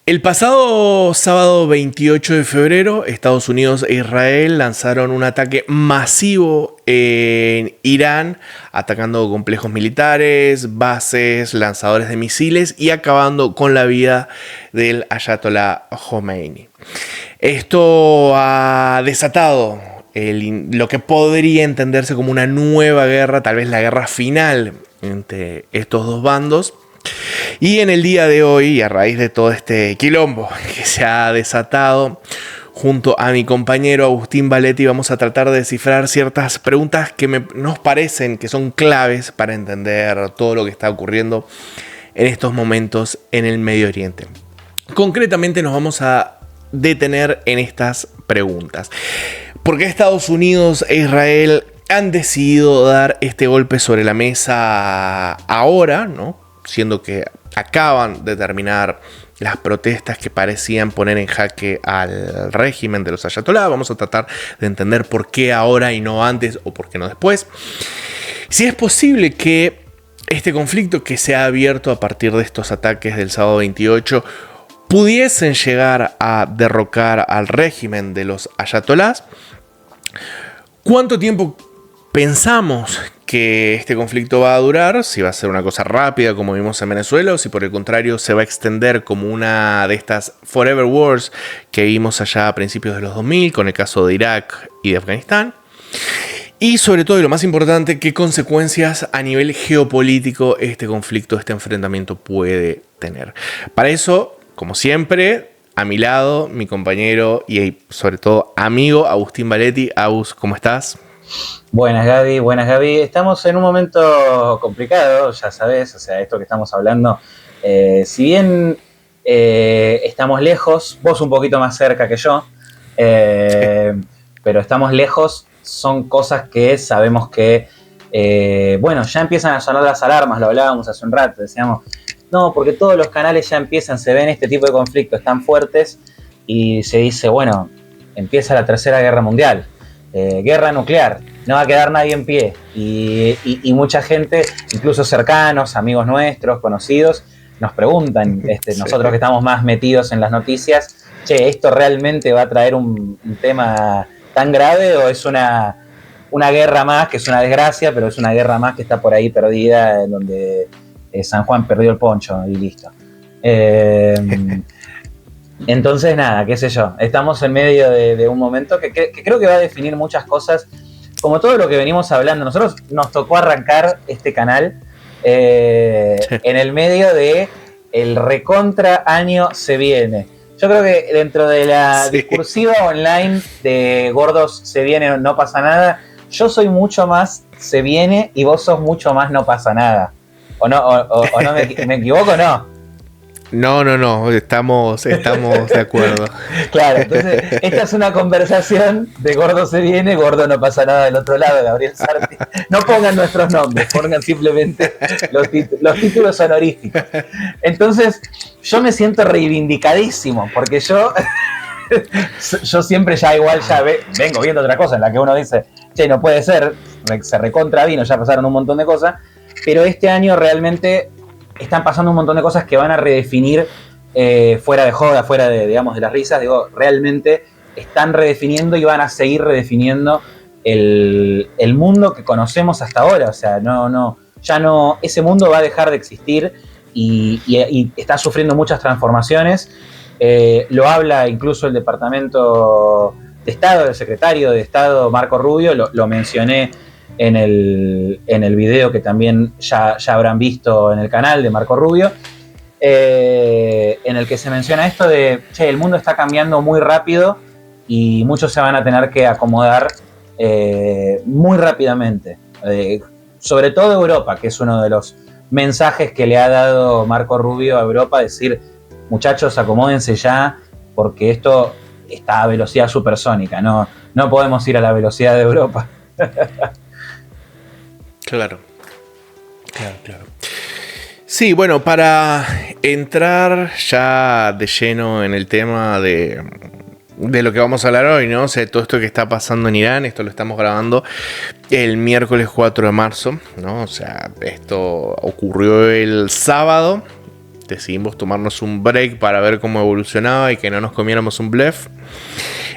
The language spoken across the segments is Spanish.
El pasado sábado 28 de febrero, Estados Unidos e Israel lanzaron un ataque masivo en Irán, atacando complejos militares, bases, lanzadores de misiles y acabando con la vida del Ayatollah Khomeini. Esto ha desatado lo que podría entenderse como una nueva guerra, tal vez la guerra final entre estos dos bandos. Y en el día de hoy, a raíz de todo este quilombo que se ha desatado, junto a mi compañero Agustín Valetti vamos a tratar de descifrar ciertas preguntas que nos parecen que son claves para entender todo lo que está ocurriendo en estos momentos en el Medio Oriente. Concretamente nos vamos a detener en estas preguntas. ¿Por qué Estados Unidos e Israel han decidido dar este golpe sobre la mesa ahora, ¿no? Siendo que acaban de terminar las protestas que parecían poner en jaque al régimen de los ayatolás? Vamos a tratar de entender por qué ahora y no antes, o por qué no después. Si es posible que este conflicto que se ha abierto a partir de estos ataques del sábado 28 pudiesen llegar a derrocar al régimen de los ayatolás. ¿Cuánto tiempo pensamos que este conflicto va a durar? Si va a ser una cosa rápida como vimos en Venezuela, o si por el contrario se va a extender como una de estas Forever Wars que vimos allá a principios de los 2000 con el caso de Irak y de Afganistán. Y sobre todo, y lo más importante, qué consecuencias a nivel geopolítico este conflicto, este enfrentamiento puede tener. Para eso, como siempre, a mi lado, mi compañero y sobre todo amigo Agustín Valetti. Agus, ¿cómo estás? Buenas Gaby. Estamos en un momento complicado, ya sabes, o sea, esto que estamos hablando, si bien estamos lejos, vos un poquito más cerca que yo, pero estamos lejos, son cosas que sabemos que, ya empiezan a sonar las alarmas, lo hablábamos hace un rato, decíamos, no, porque todos los canales ya se ven este tipo de conflictos tan fuertes y se dice, bueno, empieza la Tercera Guerra Mundial. Guerra nuclear, no va a quedar nadie en pie y mucha gente, incluso cercanos, amigos nuestros, conocidos, nos preguntan, nosotros que estamos más metidos en las noticias, che, ¿esto realmente va a traer un tema tan grave o es una guerra más, que es una desgracia, pero es una guerra más que está por ahí perdida, en donde San Juan perdió el poncho y listo? Entonces, nada, qué sé yo, estamos en medio de un momento que creo que va a definir muchas cosas, como todo lo que venimos hablando. Nosotros nos tocó arrancar este canal en el medio de el recontra año se viene. Yo creo que dentro de la discursiva online de gordos se viene, no pasa nada, yo soy mucho más se viene y vos sos mucho más no pasa nada. ¿O no, o no me equivoco o no? No, estamos de acuerdo. Claro, entonces esta es una conversación de gordo se viene, gordo no pasa nada del otro lado, Gabriel Sarti. No pongan nuestros nombres, pongan simplemente los títulos honoríficos. Entonces yo me siento reivindicadísimo, porque yo siempre ya vengo viendo otra cosa en la que uno dice, che, no puede ser, se recontra vino, ya pasaron un montón de cosas, pero este año realmente están pasando un montón de cosas que van a redefinir, fuera de joda, fuera de las risas, realmente están redefiniendo y van a seguir redefiniendo el mundo que conocemos hasta ahora. O sea, ya no, ese mundo va a dejar de existir y está sufriendo muchas transformaciones. Lo habla incluso el Departamento de Estado, el secretario de Estado Marco Rubio, lo mencioné en el video que también ya habrán visto en el canal de Marco Rubio, en el que se menciona esto de, che, el mundo está cambiando muy rápido y muchos se van a tener que acomodar muy rápidamente, sobre todo Europa, que es uno de los mensajes que le ha dado Marco Rubio a Europa, decir, muchachos, acomódense ya, porque esto está a velocidad supersónica, no podemos ir a la velocidad de Europa. Claro. Sí, bueno, para entrar ya de lleno en el tema de lo que vamos a hablar hoy, ¿no? O sea, todo esto que está pasando en Irán, esto lo estamos grabando el miércoles 4 de marzo, ¿no? O sea, esto ocurrió el sábado decidimos tomarnos un break para ver cómo evolucionaba y que no nos comiéramos un bluff.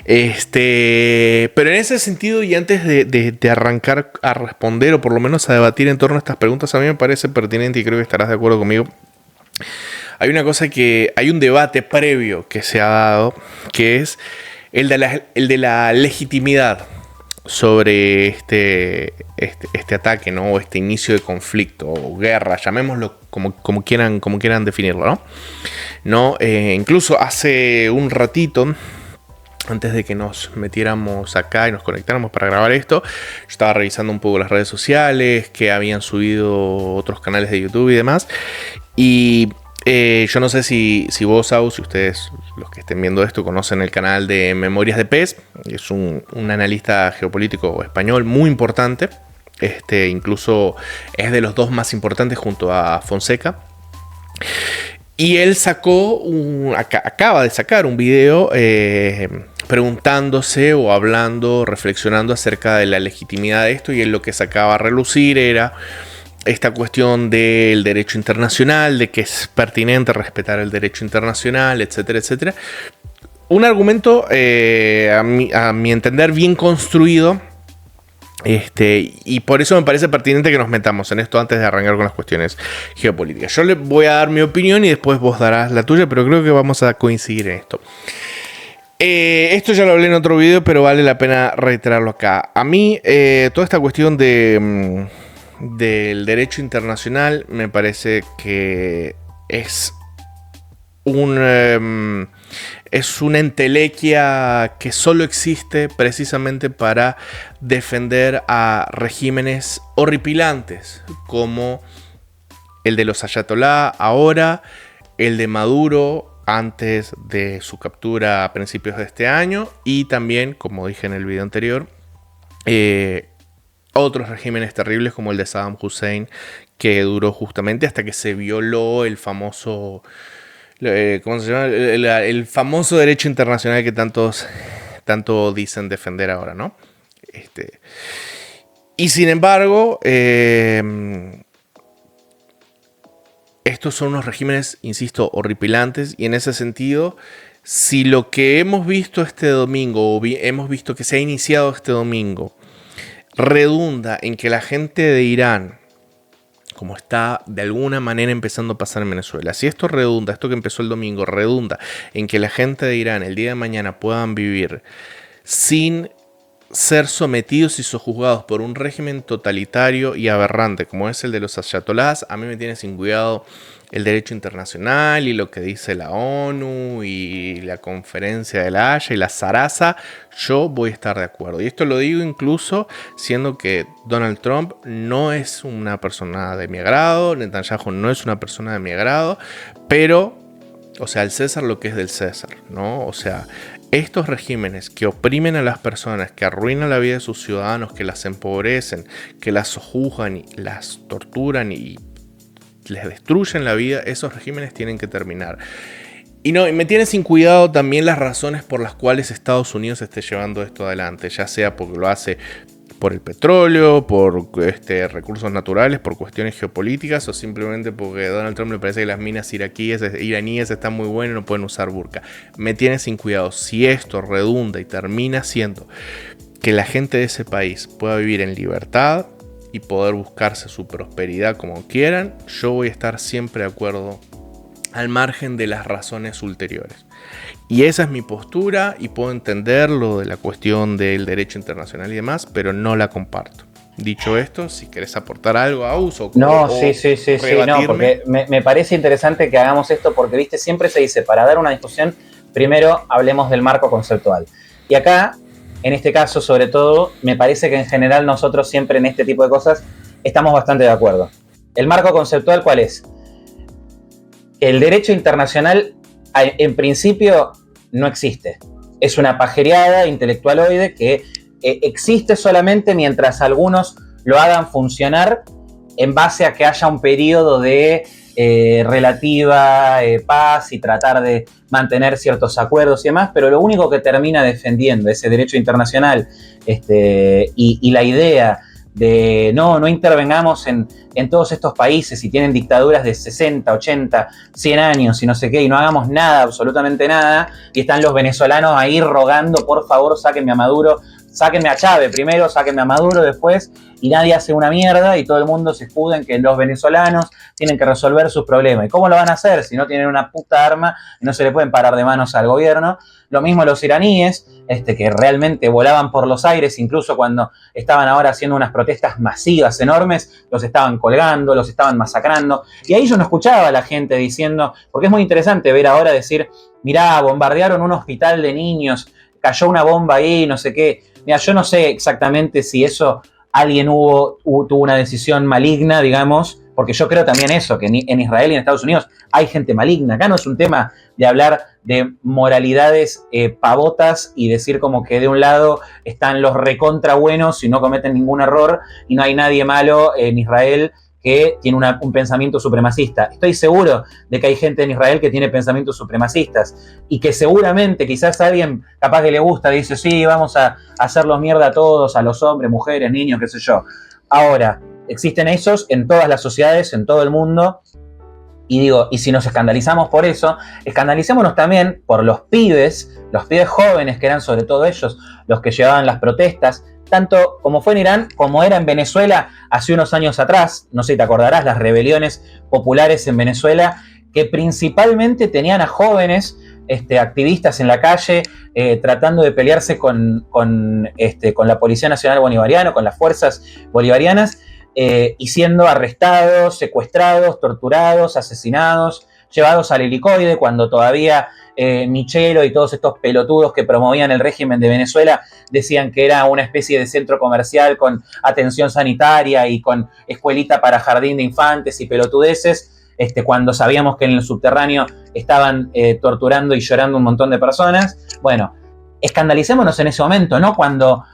Pero en ese sentido, y antes de arrancar a responder o por lo menos a debatir en torno a estas preguntas, a mí me parece pertinente y creo que estarás de acuerdo conmigo. Hay un debate previo que se ha dado, que es el de la legitimidad sobre este ataque, ¿no? O este inicio de conflicto o guerra, llamémoslo como quieran definirlo, ¿no? Incluso hace un ratito, antes de que nos metiéramos acá y nos conectáramos para grabar esto, yo estaba revisando un poco las redes sociales que habían subido otros canales de YouTube y demás. Y yo no sé si vos, Aus, si ustedes, los que estén viendo esto, conocen el canal de Memorias de Pez. Es un analista geopolítico español muy importante. Incluso es de los dos más importantes junto a Fonseca. Y él acaba de sacar un video preguntándose o hablando, reflexionando acerca de la legitimidad de esto, y él lo que sacaba a relucir era esta cuestión del derecho internacional, de que es pertinente respetar el derecho internacional, etcétera, etcétera. Un argumento, a mi entender, bien construido. Y por eso me parece pertinente que nos metamos en esto antes de arrancar con las cuestiones geopolíticas. Yo le voy a dar mi opinión y después vos darás la tuya, pero creo que vamos a coincidir en esto. Esto ya lo hablé en otro video, pero vale la pena reiterarlo acá. A mí, toda esta cuestión del derecho internacional me parece que es una entelequia que solo existe precisamente para defender a regímenes horripilantes como el de los ayatolá ahora, el de Maduro antes de su captura a principios de este año, y también, como dije en el video anterior, otros regímenes terribles como el de Saddam Hussein, que duró justamente hasta que se violó el famoso ¿cómo se llama? El famoso derecho internacional que tanto dicen defender ahora, ¿no? Y sin embargo, estos son unos regímenes, insisto, horripilantes, y en ese sentido, si lo que hemos visto este domingo, o hemos visto que se ha iniciado este domingo, redunda en que la gente de Irán, como está de alguna manera empezando a pasar en Venezuela, si esto que empezó el domingo, redunda en que la gente de Irán el día de mañana puedan vivir sin ser sometidos y sojuzgados por un régimen totalitario y aberrante como es el de los ayatolás, a mí me tiene sin cuidado el derecho internacional y lo que dice la ONU y la conferencia de la Haya y la Zaraza. Yo voy a estar de acuerdo. Y esto lo digo incluso siendo que Donald Trump no es una persona de mi agrado, Netanyahu no es una persona de mi agrado, pero, o sea, el César lo que es del César, ¿no? O sea, estos regímenes que oprimen a las personas, que arruinan la vida de sus ciudadanos, que las empobrecen, que las sojuzgan y las torturan y les destruyen la vida, esos regímenes tienen que terminar. Y me tiene sin cuidado también las razones por las cuales Estados Unidos esté llevando esto adelante, ya sea porque lo hace por el petróleo, por recursos naturales, por cuestiones geopolíticas, o simplemente porque a Donald Trump le parece que las minas iraníes están muy buenas y no pueden usar burka. Me tiene sin cuidado. Si esto redunda y termina siendo que la gente de ese país pueda vivir en libertad y poder buscarse su prosperidad como quieran, yo voy a estar siempre de acuerdo, al margen de las razones ulteriores. Y esa es mi postura, y puedo entender lo de la cuestión del derecho internacional y demás, pero no la comparto. Dicho esto, si querés aportar algo a uso. Sí, no, porque me parece interesante que hagamos esto, porque, viste, siempre se dice, para dar una discusión, primero hablemos del marco conceptual. Y acá, en este caso, sobre todo, me parece que en general nosotros siempre en este tipo de cosas estamos bastante de acuerdo. ¿El marco conceptual cuál es? El derecho internacional, en principio, no existe. Es una pajereada intelectualoide que existe solamente mientras algunos lo hagan funcionar en base a que haya un periodo de relativa paz y tratar de mantener ciertos acuerdos y demás, pero lo único que termina defendiendo ese derecho internacional y la idea no intervengamos en todos estos países y tienen dictaduras de 60, 80, 100 años y no sé qué, y no hagamos nada, absolutamente nada, y están los venezolanos ahí rogando, por favor, sáquenme a Maduro, sáquenme a Chávez primero, sáquenme a Maduro después, y nadie hace una mierda y todo el mundo se escuda en que los venezolanos tienen que resolver sus problemas. ¿Y cómo lo van a hacer si no tienen una puta arma y no se le pueden parar de manos al gobierno? Lo mismo los iraníes, que realmente volaban por los aires, incluso cuando estaban ahora haciendo unas protestas masivas, enormes, los estaban colgando, los estaban masacrando. Y ahí yo no escuchaba a la gente diciendo, porque es muy interesante ver ahora decir, mirá, bombardearon un hospital de niños, cayó una bomba ahí, no sé qué. Mira, yo no sé exactamente si eso alguien tuvo una decisión maligna, digamos, porque yo creo también eso, que en Israel y en Estados Unidos hay gente maligna. Acá no es un tema de hablar de moralidades pavotas y decir como que de un lado están los recontra buenos y no cometen ningún error y no hay nadie malo en Israel que tiene un pensamiento supremacista. Estoy seguro de que hay gente en Israel que tiene pensamientos supremacistas y que seguramente quizás alguien capaz que le gusta dice, sí, vamos a hacerlos mierda a todos, a los hombres, mujeres, niños, qué sé yo. Ahora, existen esos en todas las sociedades, en todo el mundo, y digo, y si nos escandalizamos por eso, escandalicémonos también por los pibes jóvenes que eran sobre todo ellos los que llevaban las protestas, tanto como fue en Irán, como era en Venezuela hace unos años atrás. No sé si te acordarás, las rebeliones populares en Venezuela, que principalmente tenían a jóvenes activistas en la calle tratando de pelearse con la Policía Nacional Bolivariana, con las fuerzas bolivarianas, y siendo arrestados, secuestrados, torturados, asesinados, llevados al helicoide, cuando todavía Michelo y todos estos pelotudos que promovían el régimen de Venezuela decían que era una especie de centro comercial con atención sanitaria y con escuelita para jardín de infantes y pelotudeces, cuando sabíamos que en el subterráneo estaban torturando y llorando un montón de personas. Bueno, escandalicémonos en ese momento, no cuando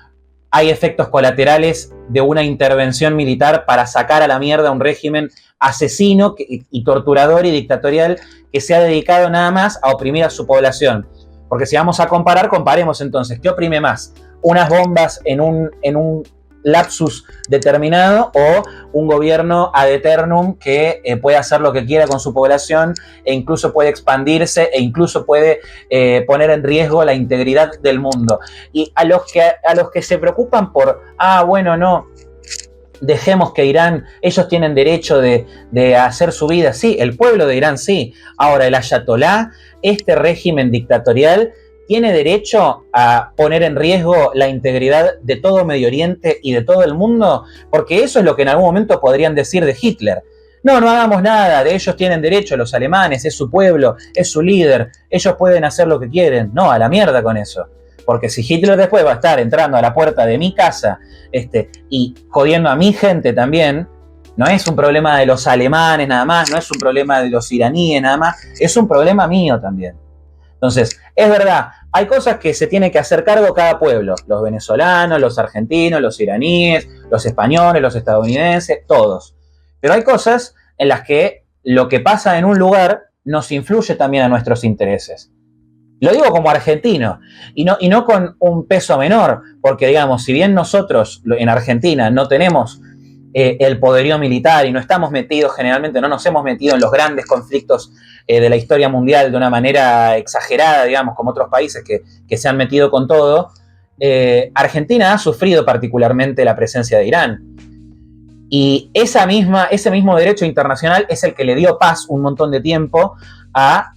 hay efectos colaterales de una intervención militar para sacar a la mierda a un régimen asesino y torturador y dictatorial que se ha dedicado nada más a oprimir a su población. Porque si vamos a comparar, comparemos entonces, ¿qué oprime más? ¿Unas bombas en un lapsus determinado o un gobierno ad eternum que puede hacer lo que quiera con su población e incluso puede expandirse e incluso puede poner en riesgo la integridad del mundo? Y a los que se preocupan por, bueno, no, dejemos que Irán, ellos tienen derecho de hacer su vida, sí, el pueblo de Irán sí. Ahora, el ayatolá, este régimen dictatorial, tiene derecho a poner en riesgo la integridad de todo Medio Oriente y de todo el mundo, porque eso es lo que en algún momento podrían decir de Hitler. No hagamos nada, de ellos tienen derecho, los alemanes, es su pueblo, es su líder, ellos pueden hacer lo que quieren. No, a la mierda con eso. Porque si Hitler después va a estar entrando a la puerta de mi casa y jodiendo a mi gente también, no es un problema de los alemanes nada más, no es un problema de los iraníes nada más, es un problema mío también. Entonces, es verdad, hay cosas que se tiene que hacer cargo cada pueblo, los venezolanos, los argentinos, los iraníes, los españoles, los estadounidenses, todos. Pero hay cosas en las que lo que pasa en un lugar nos influye también a nuestros intereses. Lo digo como argentino, y no con un peso menor, porque digamos, si bien nosotros en Argentina no tenemos el poderío militar y no estamos metidos, generalmente no nos hemos metido en los grandes conflictos de la historia mundial de una manera exagerada, digamos, como otros países que se han metido con todo, Argentina ha sufrido particularmente la presencia de Irán. Y ese mismo derecho internacional es el que le dio paz un montón de tiempo a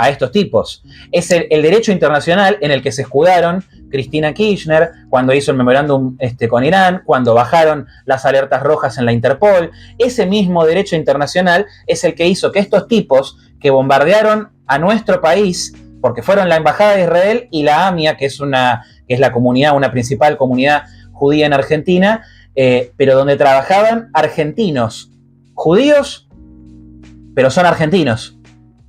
estos tipos. Es el derecho internacional en el que se escudaron Cristina Kirchner cuando hizo el memorándum con Irán, cuando bajaron las alertas rojas en la Interpol. Ese mismo derecho internacional es el que hizo que estos tipos que bombardearon a nuestro país, porque fueron la Embajada de Israel y la AMIA, que es la comunidad, una principal comunidad judía en Argentina, pero donde trabajaban argentinos, judíos, pero son argentinos.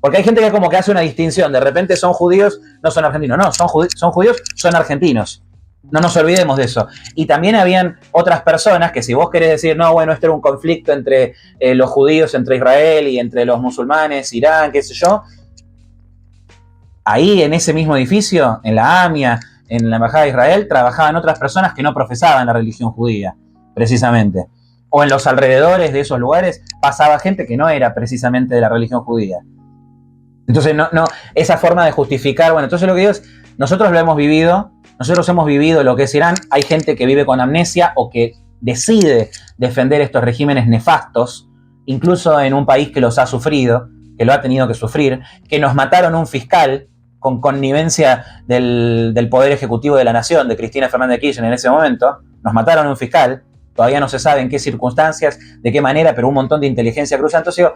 Porque hay gente que como que hace una distinción, de repente son judíos, no son argentinos. No, son judíos, son argentinos. No nos olvidemos de eso. Y también habían otras personas que si vos querés decir, no, bueno, esto era un conflicto entre los judíos, entre Israel y entre los musulmanes, Irán, qué sé yo. Ahí en ese mismo edificio, en la AMIA, en la Embajada de Israel, trabajaban otras personas que no profesaban la religión judía. precisamente. O en los alrededores de esos lugares pasaba gente que no era precisamente de la religión judía. Entonces, esa forma de justificar, bueno, entonces lo que digo es, nosotros hemos vivido lo que es Irán, hay gente que vive con amnesia o que decide defender estos regímenes nefastos, incluso en un país que los ha sufrido, que lo ha tenido que sufrir, que nos mataron un fiscal con connivencia del Poder Ejecutivo de la Nación, de Cristina Fernández de Kirchner en ese momento, nos mataron un fiscal, todavía no se sabe en qué circunstancias, de qué manera, pero un montón de inteligencia cruza. Entonces,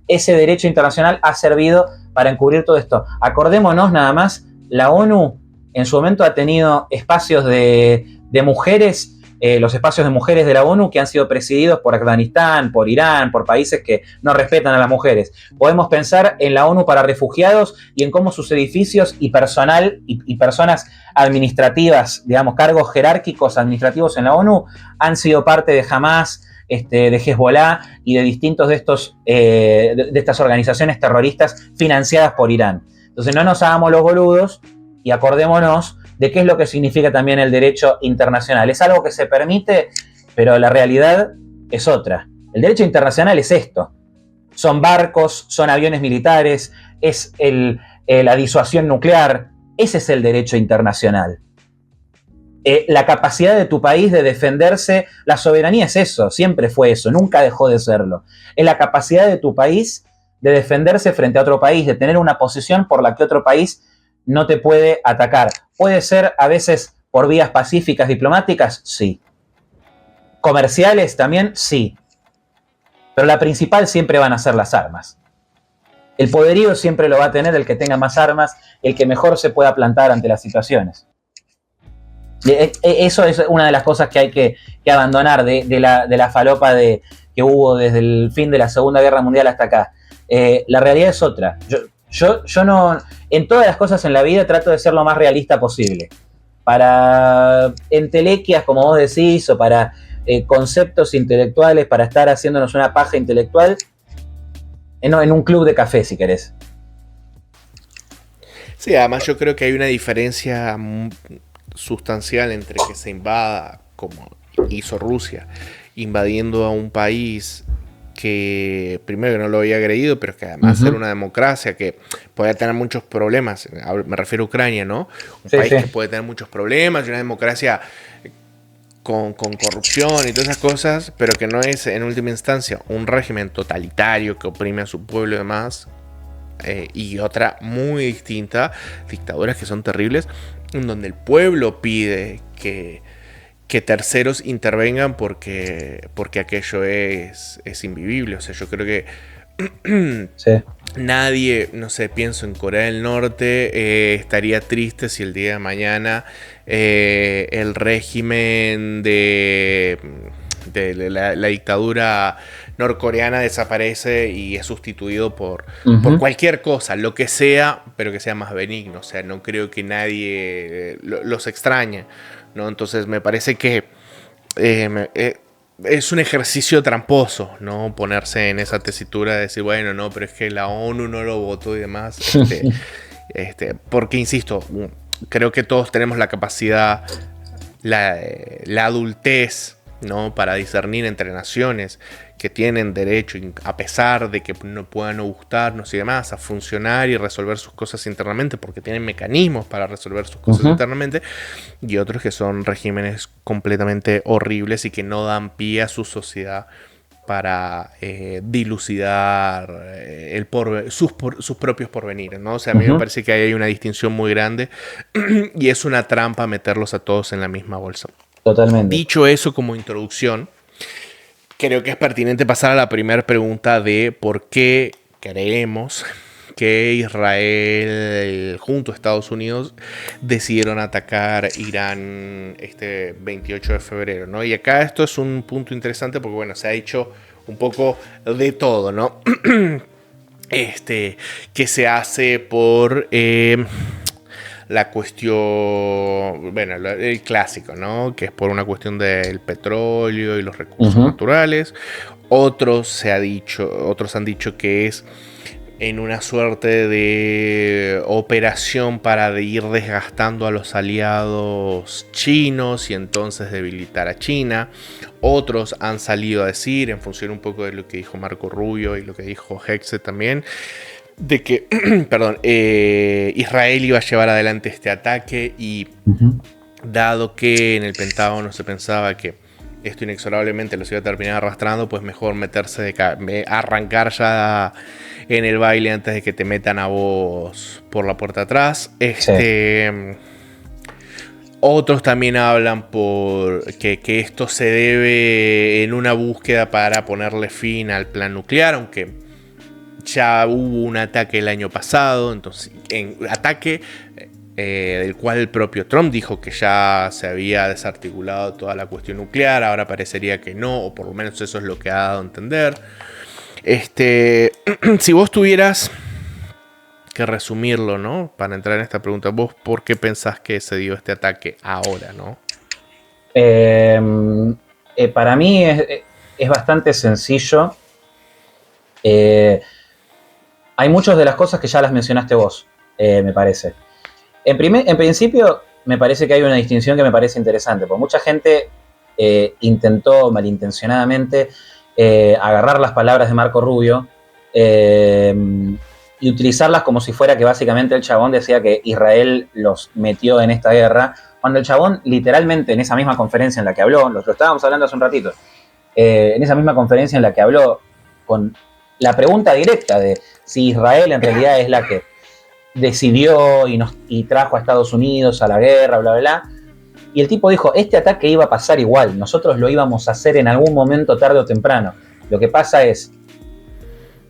ese derecho internacional ha servido para encubrir todo esto. Acordémonos nada más, la ONU en su momento ha tenido espacios de mujeres, los espacios de mujeres de la ONU que han sido presididos por Afganistán, por Irán, por países que no respetan a las mujeres. Podemos pensar en la ONU para refugiados y en cómo sus edificios y personal y personas administrativas, digamos, cargos jerárquicos administrativos en la ONU han sido parte de Hamas, de Hezbollah y de distintos de estas organizaciones terroristas financiadas por Irán. Entonces no nos hagamos los boludos y acordémonos de qué es lo que significa también el derecho internacional. Es algo que se permite, pero la realidad es otra. El derecho internacional es esto. Son barcos, son aviones militares, es la disuasión nuclear. Ese es el derecho internacional. La capacidad de tu país de defenderse, la soberanía es eso, siempre fue eso, nunca dejó de serlo. Es la capacidad de tu país de defenderse frente a otro país, de tener una posición por la que otro país no te puede atacar. ¿Puede ser a veces por vías pacíficas, diplomáticas? Sí. ¿Comerciales también? Sí. Pero la principal siempre van a ser las armas. El poderío siempre lo va a tener el que tenga más armas, el que mejor se pueda plantar ante las situaciones. Eso es una de las cosas que hay que abandonar de la falopa que hubo desde el fin de la Segunda Guerra Mundial hasta acá. La realidad es otra. Yo no, en todas las cosas en la vida trato de ser lo más realista posible. Para entelequias, como vos decís, o para conceptos intelectuales, para estar haciéndonos una paja intelectual, en un club de café, si querés. Sí, además yo creo que hay una diferencia sustancial entre que se invada, como hizo Rusia, invadiendo a un país que primero que no lo había agredido, pero que además era una democracia que podía tener muchos problemas. Me refiero a Ucrania, ¿no? Un país que puede tener muchos problemas y una democracia con corrupción y todas esas cosas, pero que no es en última instancia un régimen totalitario que oprime a su pueblo y demás. Y otra muy distinta, dictaduras que son terribles, en donde el pueblo pide que terceros intervengan porque aquello es invivible. O sea, yo creo que nadie, no sé, pienso en Corea del Norte, estaría triste si el día de mañana el régimen de la dictadura norcoreana desaparece y es sustituido por cualquier cosa, lo que sea, pero que sea más benigno. O sea, no creo que nadie los extrañe, ¿no? Entonces me parece que es un ejercicio tramposo, ¿no? Ponerse en esa tesitura de decir, bueno, no, pero es que la ONU no lo votó y demás. Porque, insisto, creo que todos tenemos la capacidad, la adultez, ¿no? Para discernir entre naciones que tienen derecho, a pesar de que no puedan gustarnos y demás, a funcionar y resolver sus cosas internamente, porque tienen mecanismos para resolver sus cosas internamente, y otros que son regímenes completamente horribles y que no dan pie a su sociedad para dilucidar sus propios porvenires, ¿no? O sea, a mí me parece que hay una distinción muy grande y es una trampa meterlos a todos en la misma bolsa. Totalmente. Dicho eso como introducción, creo que es pertinente pasar a la primera pregunta de por qué creemos que Israel junto a Estados Unidos decidieron atacar Irán este 28 de febrero, ¿no? Y acá esto es un punto interesante porque, bueno, se ha hecho un poco de todo, ¿no? Que se hace por la cuestión, bueno, el clásico, ¿no? Que es por una cuestión del petróleo y los recursos naturales. Otros han dicho que es en una suerte de operación para ir desgastando a los aliados chinos y entonces debilitar a China. Otros han salido a decir, en función un poco de lo que dijo Marco Rubio y lo que dijo Hexe también, de que perdón, Israel iba a llevar adelante este ataque y dado que en el Pentágono se pensaba que esto inexorablemente los iba a terminar arrastrando, pues mejor meterse arrancar ya en el baile antes de que te metan a vos por la puerta atrás. Otros también hablan por que esto se debe en una búsqueda para ponerle fin al plan nuclear, aunque ya hubo un ataque el año pasado, entonces ataque del cual el propio Trump dijo que ya se había desarticulado toda la cuestión nuclear. Ahora parecería que no, o por lo menos eso es lo que ha dado a entender. Si vos tuvieras que resumirlo, ¿no? Para entrar en esta pregunta, ¿vos por qué pensás que se dio este ataque ahora, no? Para mí es bastante sencillo. Hay muchas de las cosas que ya las mencionaste vos, me parece. En principio, me parece que hay una distinción que me parece interesante, porque mucha gente intentó malintencionadamente agarrar las palabras de Marco Rubio y utilizarlas como si fuera que básicamente el chabón decía que Israel los metió en esta guerra, cuando el chabón literalmente en esa misma conferencia en la que habló, lo estábamos hablando hace un ratito, en esa misma conferencia en la que habló con la pregunta directa de si Israel en realidad es la que decidió y trajo a Estados Unidos a la guerra, bla, bla, bla. Y el tipo dijo, este ataque iba a pasar igual, nosotros lo íbamos a hacer en algún momento tarde o temprano. Lo que pasa es,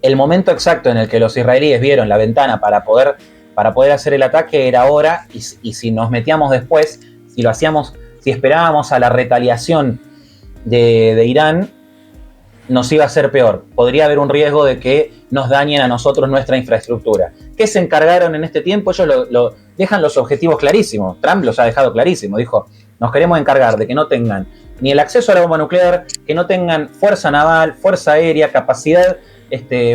el momento exacto en el que los israelíes vieron la ventana para poder hacer el ataque era ahora, y si nos metíamos después, si esperábamos a la retaliación de Irán, nos iba a ser peor. Podría haber un riesgo de que nos dañen a nosotros nuestra infraestructura. ¿Qué se encargaron en este tiempo? Ellos lo dejan los objetivos clarísimos. Trump los ha dejado clarísimos. Dijo, nos queremos encargar de que no tengan ni el acceso a la bomba nuclear, que no tengan fuerza naval, fuerza aérea, capacidad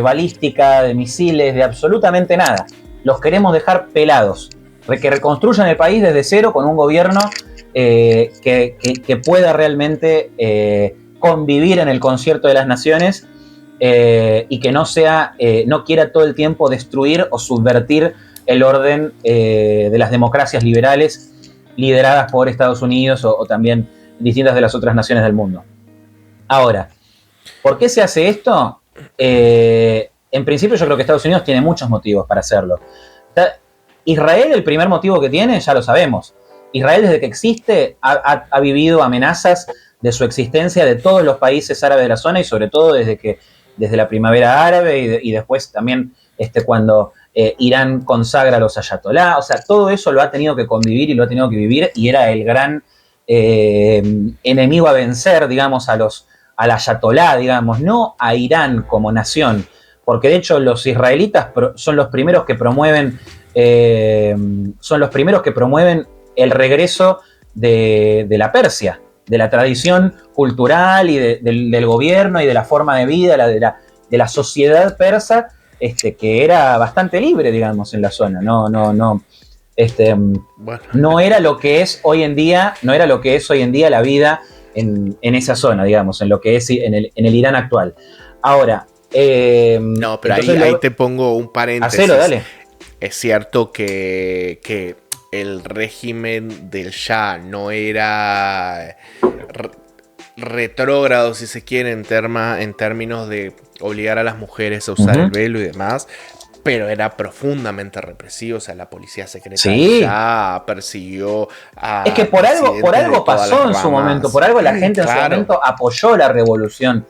balística, de misiles, de absolutamente nada. Los queremos dejar pelados. Que reconstruyan el país desde cero con un gobierno que pueda realmente convivir en el concierto de las naciones y que no quiera todo el tiempo destruir o subvertir el orden de las democracias liberales lideradas por Estados Unidos o también distintas de las otras naciones del mundo. Ahora, ¿por qué se hace esto? En principio yo creo que Estados Unidos tiene muchos motivos para hacerlo. Israel, el primer motivo que tiene, ya lo sabemos. Israel desde que existe ha vivido amenazas de su existencia de todos los países árabes de la zona y sobre todo desde la primavera árabe y después también cuando Irán consagra a los ayatolá. O sea, todo eso lo ha tenido que convivir y lo ha tenido que vivir y era el gran enemigo a vencer, digamos, al ayatolá, digamos, no a Irán como nación, porque de hecho los israelitas son los primeros que promueven el regreso de la Persia, de la tradición cultural y del gobierno y de la forma de vida, de la sociedad persa, que era bastante libre, digamos, en la zona. No era lo que es hoy en día, la vida en esa zona, digamos, en lo que es en el Irán actual. Ahora, no, pero ahí te pongo un paréntesis. Hacelo, dale. Es cierto que el régimen del Shah no era retrógrado, si se quiere, en términos de obligar a las mujeres a usar el velo y demás, pero era profundamente represivo. O sea, la policía secreta ya persiguió a... Es que por algo pasó en su momento, por algo la gente en su momento apoyó la revolución.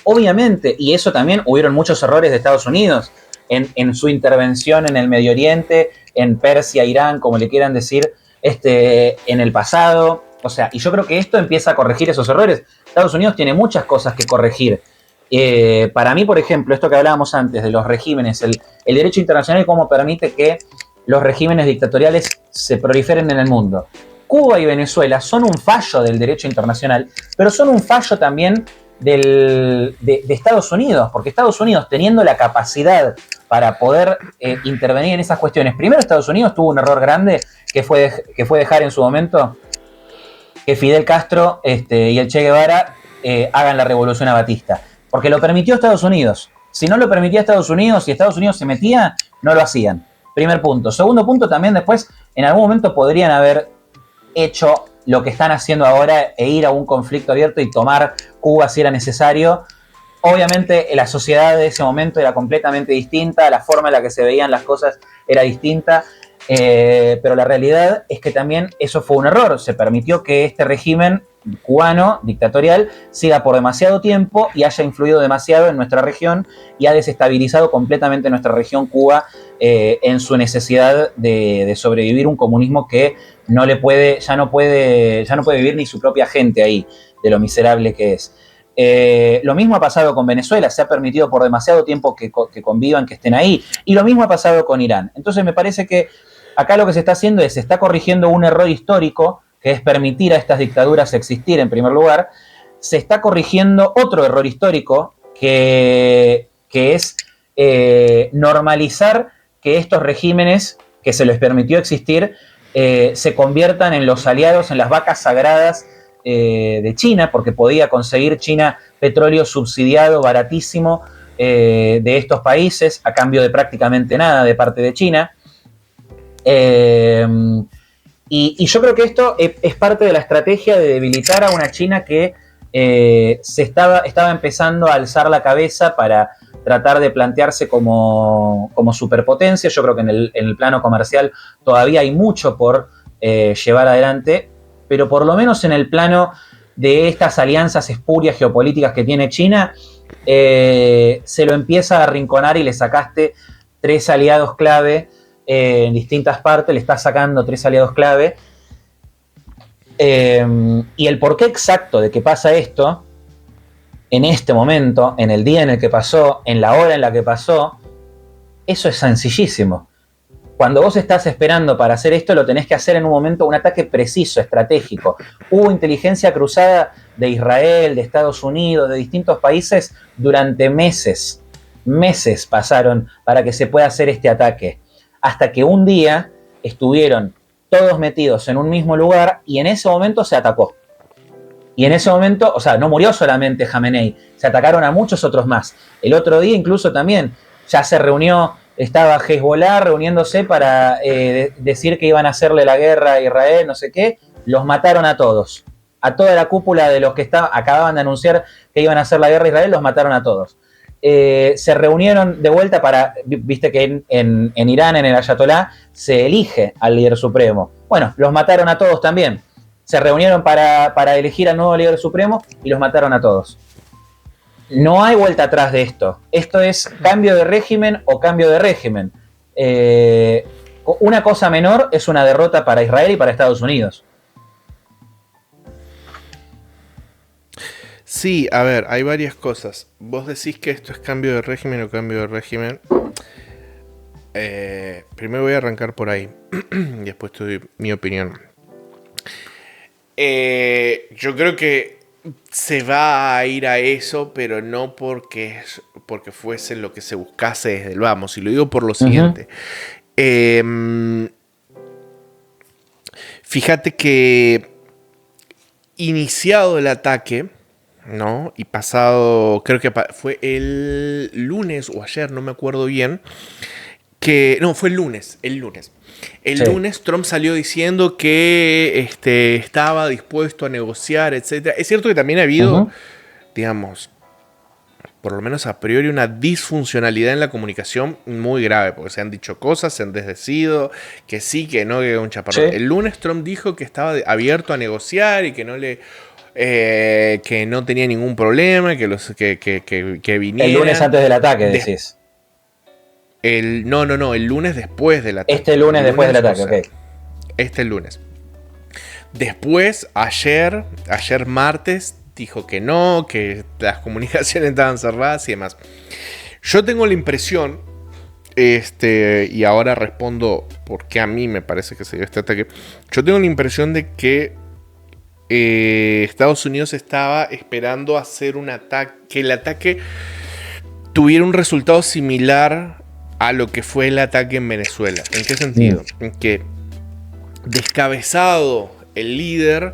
Obviamente, y eso también hubieron muchos errores de Estados Unidos en su intervención en el Medio Oriente, en Persia, Irán, como le quieran decir, en el pasado. O sea, y yo creo que esto empieza a corregir esos errores. Estados Unidos tiene muchas cosas que corregir. Para mí, por ejemplo, esto que hablábamos antes de los regímenes, el derecho internacional y cómo permite que los regímenes dictatoriales se proliferen en el mundo. Cuba y Venezuela son un fallo del derecho internacional, pero son un fallo también de Estados Unidos, porque Estados Unidos, teniendo la capacidad para poder intervenir en esas cuestiones, primero Estados Unidos tuvo un error grande que fue dejar en su momento que Fidel Castro y el Che Guevara hagan la revolución a Batista, porque lo permitió Estados Unidos. Si no lo permitía Estados Unidos, si Estados Unidos se metía, no lo hacían. Primer punto. Segundo punto, también después, en algún momento podrían haber hecho lo que están haciendo ahora e ir a un conflicto abierto y tomar Cuba si era necesario. Obviamente la sociedad de ese momento era completamente distinta, la forma en la que se veían las cosas era distinta, pero la realidad es que también eso fue un error. Se permitió que este régimen cubano, dictatorial, siga por demasiado tiempo y haya influido demasiado en nuestra región y ha desestabilizado completamente nuestra región Cuba en su necesidad de sobrevivir un comunismo que ya no puede vivir ni su propia gente ahí, de lo miserable que es. Lo mismo ha pasado con Venezuela, se ha permitido por demasiado tiempo que convivan, que estén ahí, y lo mismo ha pasado con Irán. Entonces me parece que acá lo que se está haciendo es, se está corrigiendo un error histórico, que es permitir a estas dictaduras existir en primer lugar. Se está corrigiendo otro error histórico, que es normalizar que estos regímenes que se les permitió existir se conviertan en los aliados, en las vacas sagradas de China, porque podía conseguir China petróleo subsidiado, baratísimo, de estos países, a cambio de prácticamente nada de parte de China. Y yo creo que esto es parte de la estrategia de debilitar a una China que estaba empezando a alzar la cabeza para tratar de plantearse como superpotencia. Yo creo que en el plano comercial todavía hay mucho por llevar adelante, pero por lo menos en el plano de estas alianzas espurias geopolíticas que tiene China, se lo empieza a arrinconar y le sacaste 3 aliados clave en distintas partes, le está sacando 3 aliados clave. Y el porqué exacto de que pasa esto, en este momento, en el día en el que pasó, en la hora en la que pasó, eso es sencillísimo. Cuando vos estás esperando para hacer esto, lo tenés que hacer en un momento, un ataque preciso, estratégico. Hubo inteligencia cruzada de Israel, de Estados Unidos, de distintos países durante meses. Meses pasaron para que se pueda hacer este ataque. Hasta que un día estuvieron todos metidos en un mismo lugar y en ese momento se atacó. Y en ese momento, o sea, no murió solamente Jamenei, se atacaron a muchos otros más. El otro día incluso también ya se reunió, estaba Hezbollah reuniéndose para decir que iban a hacerle la guerra a Israel, no sé qué. Los mataron a todos. A toda la cúpula de los que acababan de anunciar que iban a hacer la guerra a Israel, los mataron a todos. Se reunieron de vuelta para, viste que en Irán, en el Ayatolá, se elige al líder supremo. Bueno, los mataron a todos también. Se reunieron para elegir al nuevo líder supremo y los mataron a todos. No hay vuelta atrás de esto. Esto es cambio de régimen o cambio de régimen. Una cosa menor es una derrota para Israel y para Estados Unidos. Sí, a ver, hay varias cosas. Vos decís que esto es cambio de régimen o cambio de régimen. Primero voy a arrancar por ahí. Y después te doy mi opinión. Yo creo que se va a ir a eso, pero no porque fuese lo que se buscase desde el vamos. Y lo digo por lo siguiente. Fíjate que iniciado el ataque, ¿no? Y pasado, creo que fue el lunes o ayer, no me acuerdo bien, no, fue el lunes. El sí. Lunes Trump salió diciendo que estaba dispuesto a negociar, etc. Es cierto que también ha habido, digamos, por lo menos a priori, una disfuncionalidad en la comunicación muy grave, porque se han dicho cosas, se han desdecido, que sí, que no, que un chaparrón. Sí. El lunes Trump dijo que estaba abierto a negociar y que no tenía ningún problema, que viniera. El lunes antes del ataque, decís. No, el lunes después del ataque. Este lunes después del ataque, ok. Este lunes. Después, ayer martes, dijo que no, que las comunicaciones estaban cerradas y demás. Yo tengo la impresión, y ahora respondo por qué a mí me parece que se dio este ataque. Yo tengo la impresión de que Estados Unidos estaba esperando hacer un ataque, que el ataque tuviera un resultado similar a lo que fue el ataque en Venezuela. ¿En qué sentido? En que descabezado el líder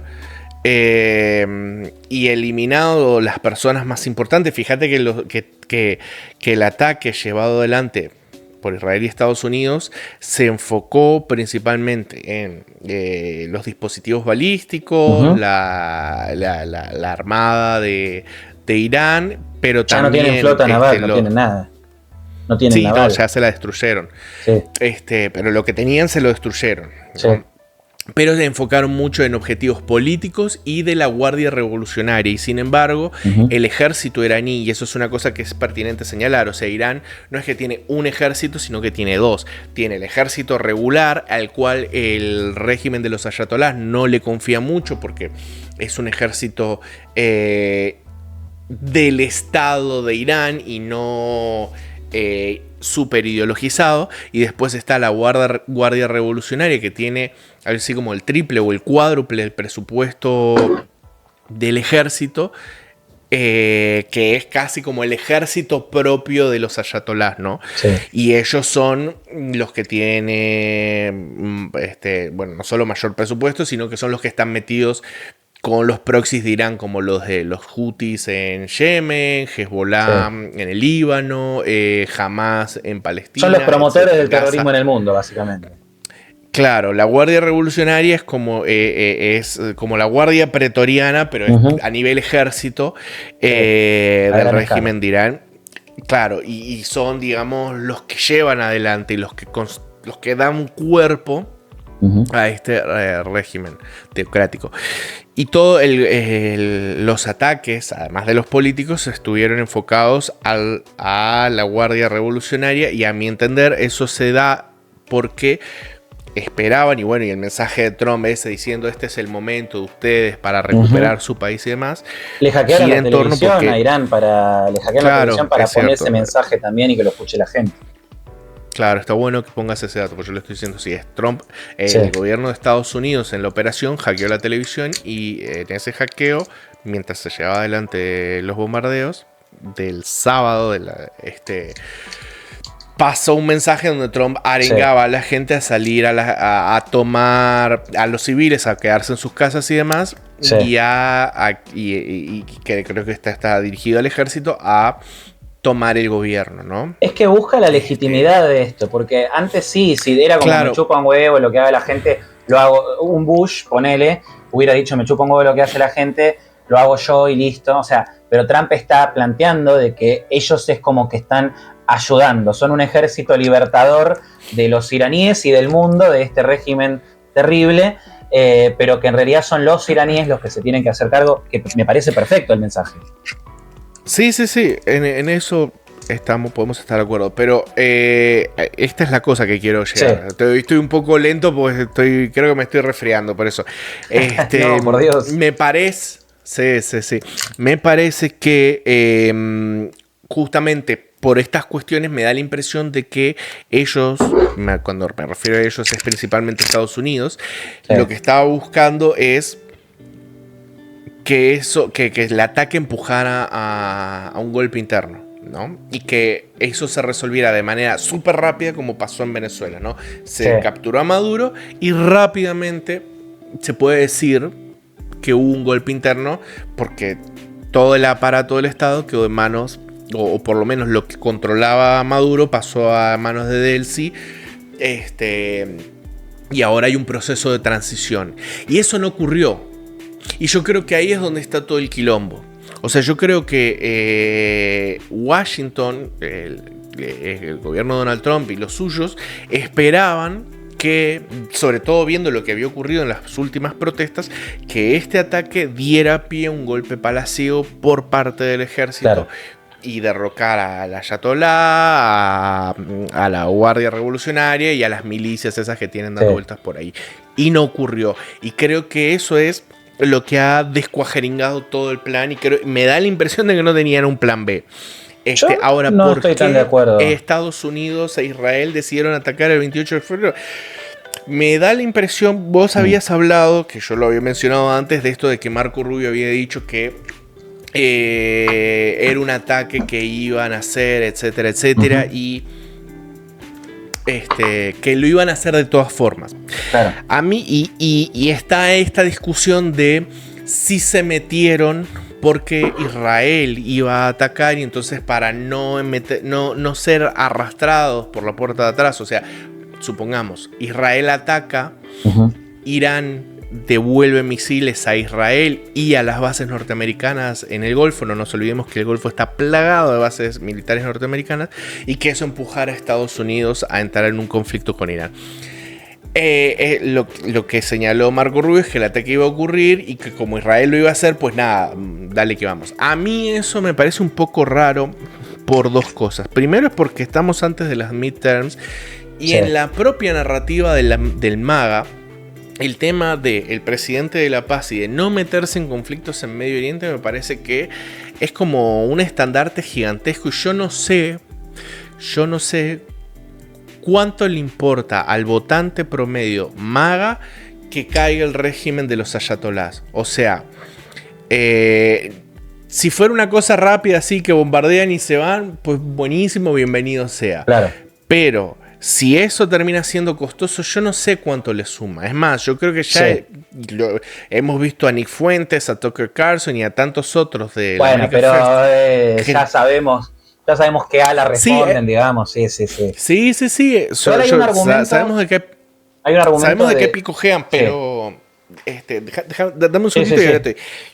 y eliminado las personas más importantes, fíjate que el ataque llevado adelante por Israel y Estados Unidos se enfocó principalmente en los dispositivos balísticos, la armada de Irán, pero ya también... no tienen flota naval, no tienen nada. No tienen naval. No, ya se la destruyeron. Sí. Pero lo que tenían se lo destruyeron. Sí. ¿No? Pero se enfocaron mucho en objetivos políticos y de la Guardia Revolucionaria. Y sin embargo, el ejército iraní, y eso es una cosa que es pertinente señalar, o sea, Irán no es que tiene un ejército, sino que tiene dos. Tiene el ejército regular, al cual el régimen de los ayatolás no le confía mucho, porque es un ejército del Estado de Irán y no... súper ideologizado. Y después está la Guardia Revolucionaria, que tiene así como el triple o el cuádruple del presupuesto del ejército, que es casi como el ejército propio de los ayatolás, ¿no? Sí. Y ellos son los que tienen no solo mayor presupuesto, sino que son los que están metidos con los proxies de Irán, como los de los Houthis en Yemen, Hezbollah en el Líbano, Hamas en Palestina. Son los promotores del terrorismo en el mundo, básicamente. Claro, la Guardia Revolucionaria es como la Guardia Pretoriana, pero es a nivel ejército del régimen de Irán. Claro, y son, digamos, los que llevan adelante y los que dan cuerpo a este régimen teocrático. Y todos los ataques, además de los políticos, estuvieron enfocados a la Guardia Revolucionaria, y a mi entender eso se da porque esperaban, y el mensaje de Trump ese diciendo este es el momento de ustedes para recuperar su país y demás. Le hackearon la televisión a Irán para poner ese mensaje también y que lo escuche la gente. Claro, está bueno que pongas ese dato, porque yo le estoy diciendo, si es Trump, el gobierno de Estados Unidos en la operación hackeó la televisión, y en ese hackeo, mientras se llevaba adelante los bombardeos del sábado, pasó un mensaje donde Trump arengaba a la gente a salir a tomar, a los civiles a quedarse en sus casas y demás, y que creo que está dirigido al ejército a tomar el gobierno, ¿no? Es que busca la legitimidad de esto, porque antes sí era como me chupa un huevo lo que haga la gente, lo hago. Un Bush, ponele, hubiera dicho me chupa un huevo lo que hace la gente, lo hago yo y listo. O sea, pero Trump está planteando de que ellos es como que están ayudando, son un ejército libertador de los iraníes y del mundo, de este régimen terrible, pero que en realidad son los iraníes los que se tienen que hacer cargo, que me parece perfecto el mensaje. Sí, en eso podemos estar de acuerdo, pero esta es la cosa que quiero llegar. Estoy un poco lento porque creo que me estoy resfriando, por eso. No, por Dios. Me parece, me parece que justamente por estas cuestiones me da la impresión de que ellos, cuando me refiero a ellos es principalmente Estados Unidos, lo que estaba buscando es que el ataque empujara a un golpe interno, ¿no? Y que eso se resolviera de manera súper rápida, como pasó en Venezuela, ¿no? Se capturó a Maduro y rápidamente se puede decir que hubo un golpe interno, porque todo el aparato del Estado quedó en manos, o por lo menos lo que controlaba a Maduro pasó a manos de Delcy, y ahora hay un proceso de transición. Y eso no ocurrió. Y yo creo que ahí es donde está todo el quilombo. O sea, yo creo que Washington, el gobierno de Donald Trump y los suyos, esperaban que, sobre todo viendo lo que había ocurrido en las últimas protestas, que este ataque diera pie a un golpe palaciego por parte del ejército. Y derrocar a la Ayatollah, a la Guardia Revolucionaria y a las milicias esas que tienen dando vueltas por ahí. Y no ocurrió. Y creo que eso es lo que ha descuajeringado todo el plan, y me da la impresión de que no tenían un plan B. Ahora, no ¿por estoy qué tan de acuerdo. Estados Unidos e Israel decidieron atacar el 28 de febrero? Me da la impresión, vos habías hablado, que yo lo había mencionado antes, de esto de que Marco Rubio había dicho que era un ataque que iban a hacer, etcétera, etcétera, y que lo iban a hacer de todas formas. Claro. A mí, y está esta discusión de si se metieron porque Israel iba a atacar y entonces para no ser arrastrados por la puerta de atrás, o sea, supongamos, Israel ataca, Irán devuelve misiles a Israel y a las bases norteamericanas en el Golfo. No nos olvidemos que el Golfo está plagado de bases militares norteamericanas y que eso empujara a Estados Unidos a entrar en un conflicto con Irán. Lo que señaló Marco Rubio es que el ataque iba a ocurrir y que como Israel lo iba a hacer, pues nada, dale que vamos. A mí eso me parece un poco raro por dos cosas. Primero es porque estamos antes de las midterms y en la propia narrativa del MAGA, el tema del presidente de la paz y de no meterse en conflictos en Medio Oriente me parece que es como un estandarte gigantesco y yo no sé cuánto le importa al votante promedio MAGA que caiga el régimen de los ayatolás. O sea, si fuera una cosa rápida así que bombardean y se van, pues buenísimo, bienvenido sea. Claro. Pero si eso termina siendo costoso, yo no sé cuánto le suma. Es más, yo creo que ya hemos visto a Nick Fuentes, a Tucker Carlson y a tantos otros de bueno, la pero First, ya sabemos qué ala responden, digamos. Sí. Sí. Sabemos de qué, hay un argumento sabemos de qué picojean, pero dame un segundito y ahora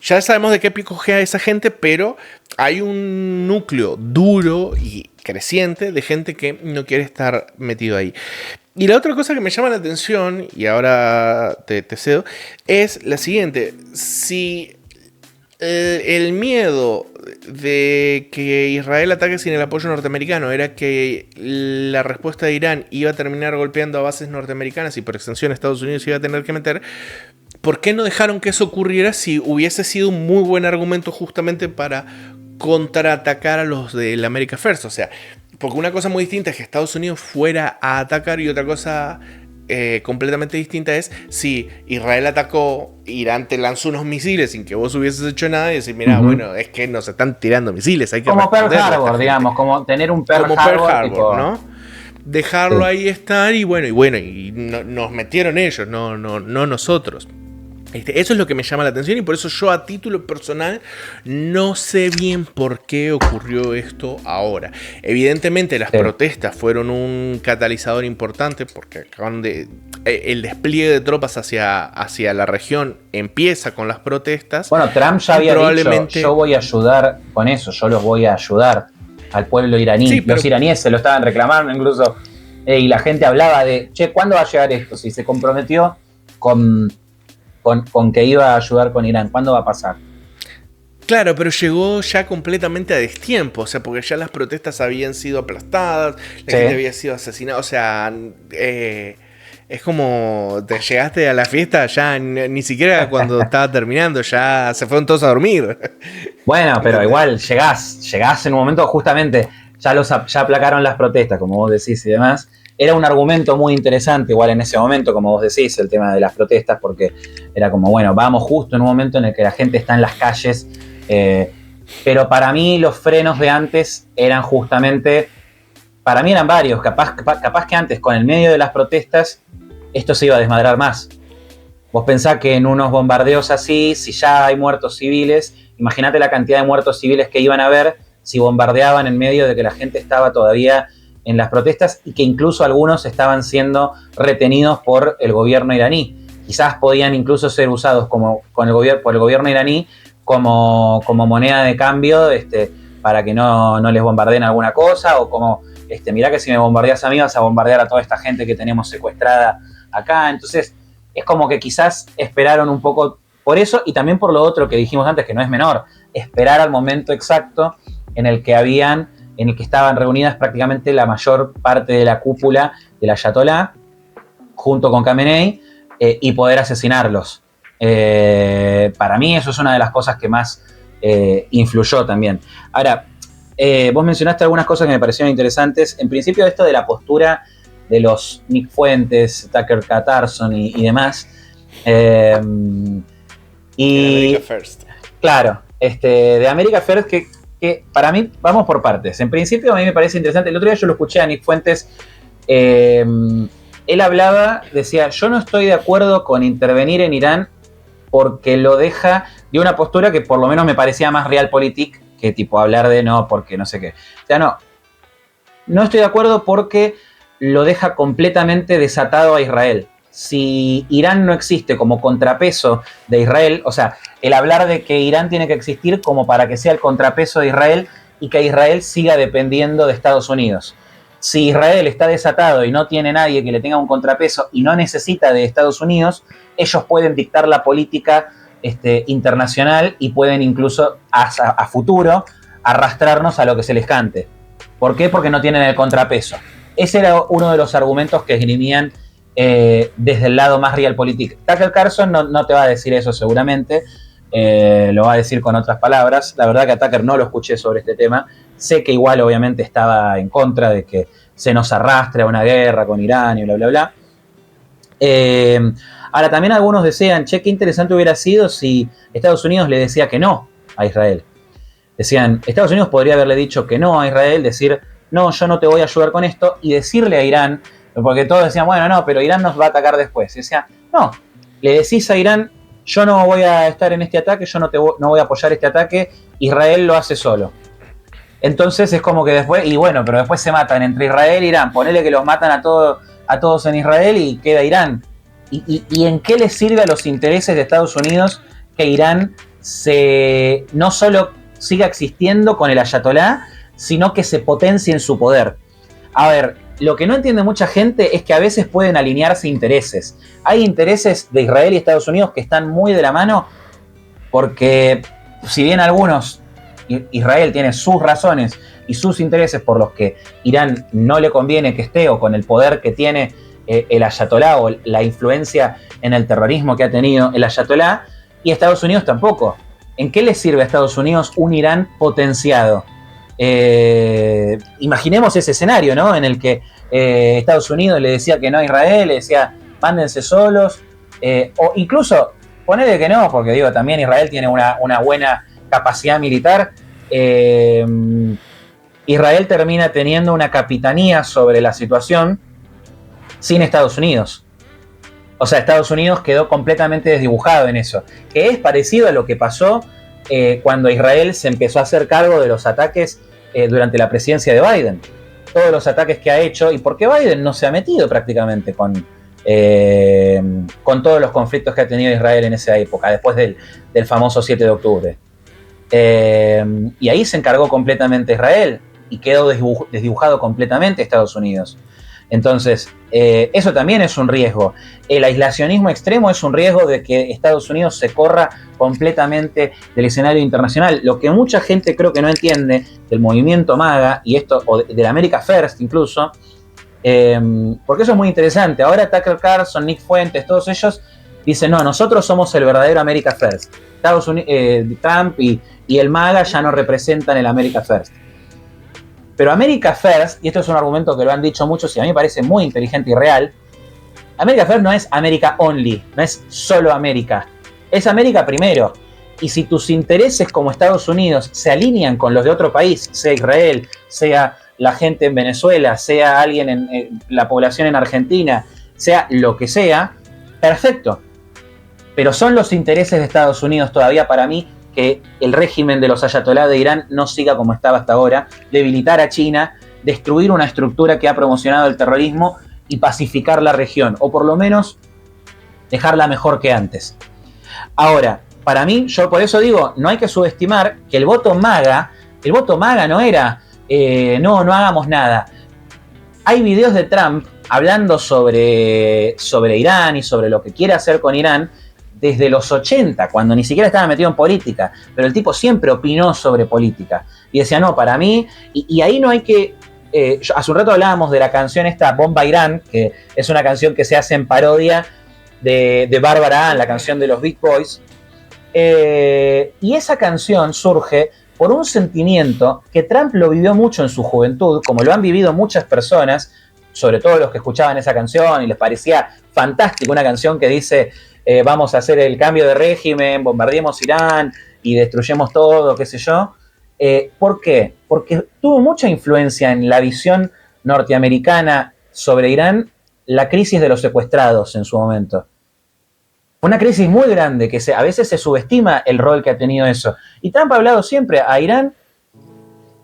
ya sabemos de qué picojea esa gente, pero hay un núcleo duro y creciente de gente que no quiere estar metido ahí. Y la otra cosa que me llama la atención, y ahora te cedo, es la siguiente. Si el miedo de que Israel ataque sin el apoyo norteamericano era que la respuesta de Irán iba a terminar golpeando a bases norteamericanas y por extensión Estados Unidos iba a tener que meter, ¿por qué no dejaron que eso ocurriera si hubiese sido un muy buen argumento justamente para contraatacar a los del America First? O sea, porque una cosa muy distinta es que Estados Unidos fuera a atacar y otra cosa completamente distinta es si Israel atacó, Irán te lanzó unos misiles sin que vos hubieses hecho nada y decir, mira, bueno, es que nos están tirando misiles, hay que como Pearl Harbor, digamos, como tener un Pearl Harbor, tipo, ¿no? Dejarlo ahí estar y nos metieron ellos, no nosotros. Eso es lo que me llama la atención y por eso yo a título personal no sé bien por qué ocurrió esto ahora. Evidentemente las protestas fueron un catalizador importante porque acaban el despliegue de tropas hacia la región empieza con las protestas. Bueno, Trump ya había dicho, yo voy a ayudar con eso, yo los voy a ayudar al pueblo iraní. Sí, pero los iraníes se lo estaban reclamando incluso y la gente hablaba de, che, ¿cuándo va a llegar esto? Si se comprometió con que iba a ayudar con Irán, ¿cuándo va a pasar? Claro, pero llegó ya completamente a destiempo, o sea, porque ya las protestas habían sido aplastadas, la gente había sido asesinada, o sea, es como te llegaste a la fiesta ya ni siquiera cuando estaba terminando, ya se fueron todos a dormir. Bueno, pero igual llegás en un momento justamente, ya aplacaron las protestas, como vos decís y demás. Era un argumento muy interesante, igual en ese momento, como vos decís, el tema de las protestas, porque era como, bueno, vamos justo en un momento en el que la gente está en las calles, pero para mí los frenos de antes eran justamente, para mí eran varios, capaz que antes, con el medio de las protestas, esto se iba a desmadrar más. Vos pensás que en unos bombardeos así, si ya hay muertos civiles, imagínate la cantidad de muertos civiles que iban a haber si bombardeaban en medio de que la gente estaba todavía en las protestas y que incluso algunos estaban siendo retenidos por el gobierno iraní. Quizás podían incluso ser usados por el gobierno iraní como moneda de cambio para que no les bombardeen alguna cosa o como, mirá que si me bombardeas a mí vas a bombardear a toda esta gente que tenemos secuestrada acá. Entonces es como que quizás esperaron un poco por eso y también por lo otro que dijimos antes, que no es menor, esperar al momento exacto en el que estaban reunidas prácticamente la mayor parte de la cúpula del Ayatolá, junto con Khamenei, y poder asesinarlos. Para mí eso es una de las cosas que más influyó también. Ahora, vos mencionaste algunas cosas que me parecieron interesantes. En principio esto de la postura de los Nick Fuentes, Tucker Carlson y demás. Y America First. Claro, de America First, que para mí, vamos por partes. En principio, a mí me parece interesante. El otro día yo lo escuché a Nick Fuentes. Él hablaba, decía, yo no estoy de acuerdo con intervenir en Irán porque lo deja de una postura que por lo menos me parecía más realpolitik que tipo hablar de no, porque no sé qué. O sea, no estoy de acuerdo porque lo deja completamente desatado a Israel. Si Irán no existe como contrapeso de Israel, o sea, el hablar de que Irán tiene que existir como para que sea el contrapeso de Israel y que Israel siga dependiendo de Estados Unidos. Si Israel está desatado y no tiene nadie que le tenga un contrapeso y no necesita de Estados Unidos, ellos pueden dictar la política internacional y pueden incluso a futuro arrastrarnos a lo que se les cante. ¿Por qué? Porque no tienen el contrapeso. Ese era uno de los argumentos que esgrimían desde el lado más realpolitik. Tucker Carlson no te va a decir eso seguramente, lo va a decir con otras palabras. La verdad que a Tucker no lo escuché sobre este tema. Sé que igual obviamente estaba en contra de que se nos arrastre a una guerra con Irán y bla, bla, bla. Ahora también algunos decían, che, qué interesante hubiera sido si Estados Unidos le decía que no a Israel. Decían, Estados Unidos podría haberle dicho que no a Israel, decir, no, yo no te voy a ayudar con esto, y decirle a Irán, porque todos decían, bueno, no, pero Irán nos va a atacar después. Y decían, no, le decís a Irán, yo no voy a estar en este ataque, yo no voy a apoyar este ataque, Israel lo hace solo. Entonces es como que después, y bueno, pero después se matan entre Israel e Irán, ponele que los matan a todos en Israel y queda Irán. ¿Y en qué les sirve a los intereses de Estados Unidos que Irán no solo siga existiendo con el ayatolá, sino que se potencie en su poder? A ver, lo que no entiende mucha gente es que a veces pueden alinearse intereses. Hay intereses de Israel y Estados Unidos que están muy de la mano porque si bien Israel tiene sus razones y sus intereses por los que Irán no le conviene que esté, o con el poder que tiene el ayatolá o la influencia en el terrorismo que ha tenido el ayatolá, y Estados Unidos tampoco. ¿En qué le sirve a Estados Unidos un Irán potenciado? Imaginemos ese escenario, ¿no? En el que Estados Unidos le decía que no a Israel, le decía mándense solos, o incluso ponele que no, porque digo, también Israel tiene una buena capacidad militar. Israel termina teniendo una capitanía sobre la situación sin Estados Unidos. O sea, Estados Unidos quedó completamente desdibujado en eso, que es parecido a lo que pasó cuando Israel se empezó a hacer cargo de los ataques durante la presidencia de Biden. Todos los ataques que ha hecho, y porque Biden no se ha metido prácticamente con todos los conflictos que ha tenido Israel en esa época, después del famoso 7 de octubre. Y ahí se encargó completamente Israel y quedó desdibujado completamente Estados Unidos. Entonces, eso también es un riesgo. El aislacionismo extremo es un riesgo de que Estados Unidos se corra completamente del escenario internacional. Lo que mucha gente creo que no entiende del movimiento MAGA, y esto, o del America First incluso, porque eso es muy interesante. Ahora Tucker Carlson, Nick Fuentes, todos ellos dicen, no, nosotros somos el verdadero America First. Estados Unidos, Trump y el MAGA ya no representan el America First. Pero America First, y esto es un argumento que lo han dicho muchos y a mí me parece muy inteligente y real, America First no es America Only, no es solo América, es América primero. Y si tus intereses como Estados Unidos se alinean con los de otro país, sea Israel, sea la gente en Venezuela, sea alguien en la población en Argentina, sea lo que sea, perfecto. Pero son los intereses de Estados Unidos todavía para mí que el régimen de los ayatolá de Irán no siga como estaba hasta ahora, debilitar a China, destruir una estructura que ha promocionado el terrorismo y pacificar la región, o por lo menos dejarla mejor que antes. Ahora, para mí, yo por eso digo, no hay que subestimar que el voto MAGA no era no hagamos nada. Hay videos de Trump hablando sobre Irán y sobre lo que quiere hacer con Irán desde los 80, cuando ni siquiera estaba metido en política, pero el tipo siempre opinó sobre política. Y decía, no, para mí, y ahí no hay que... hace un rato hablábamos de la canción esta, Bomba Irán, que es una canción que se hace en parodia de Bárbara Ann, la canción de los Beach Boys. Y esa canción surge por un sentimiento que Trump lo vivió mucho en su juventud, como lo han vivido muchas personas, sobre todo los que escuchaban esa canción y les parecía fantástica, una canción que dice vamos a hacer el cambio de régimen, bombardeemos Irán y destruyemos todo, qué sé yo. ¿Por qué? Porque tuvo mucha influencia en la visión norteamericana sobre Irán la crisis de los secuestrados en su momento. Una crisis muy grande que a veces se subestima el rol que ha tenido eso. Y Trump ha hablado siempre a Irán.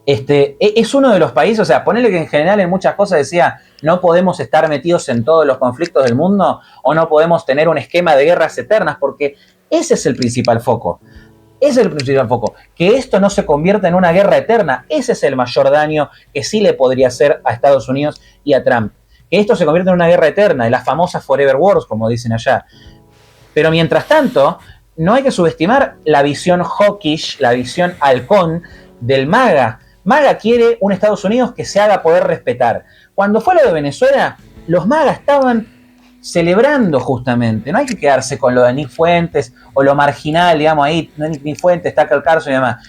Es uno de los países, o sea, ponele que en general en muchas cosas decía no podemos estar metidos en todos los conflictos del mundo o no podemos tener un esquema de guerras eternas, porque ese es el principal foco. Ese es el principal foco. Que esto no se convierta en una guerra eterna, ese es el mayor daño que sí le podría hacer a Estados Unidos y a Trump. Que esto se convierta en una guerra eterna, en las famosas Forever Wars, como dicen allá. Pero mientras tanto, no hay que subestimar la visión hawkish, la visión halcón del MAGA. MAGA quiere un Estados Unidos que se haga poder respetar. Cuando fue lo de Venezuela, los MAGA estaban celebrando justamente. No hay que quedarse con lo de Nick Fuentes o lo marginal, digamos, ahí, Nick Fuentes, Tucker Carlson y demás.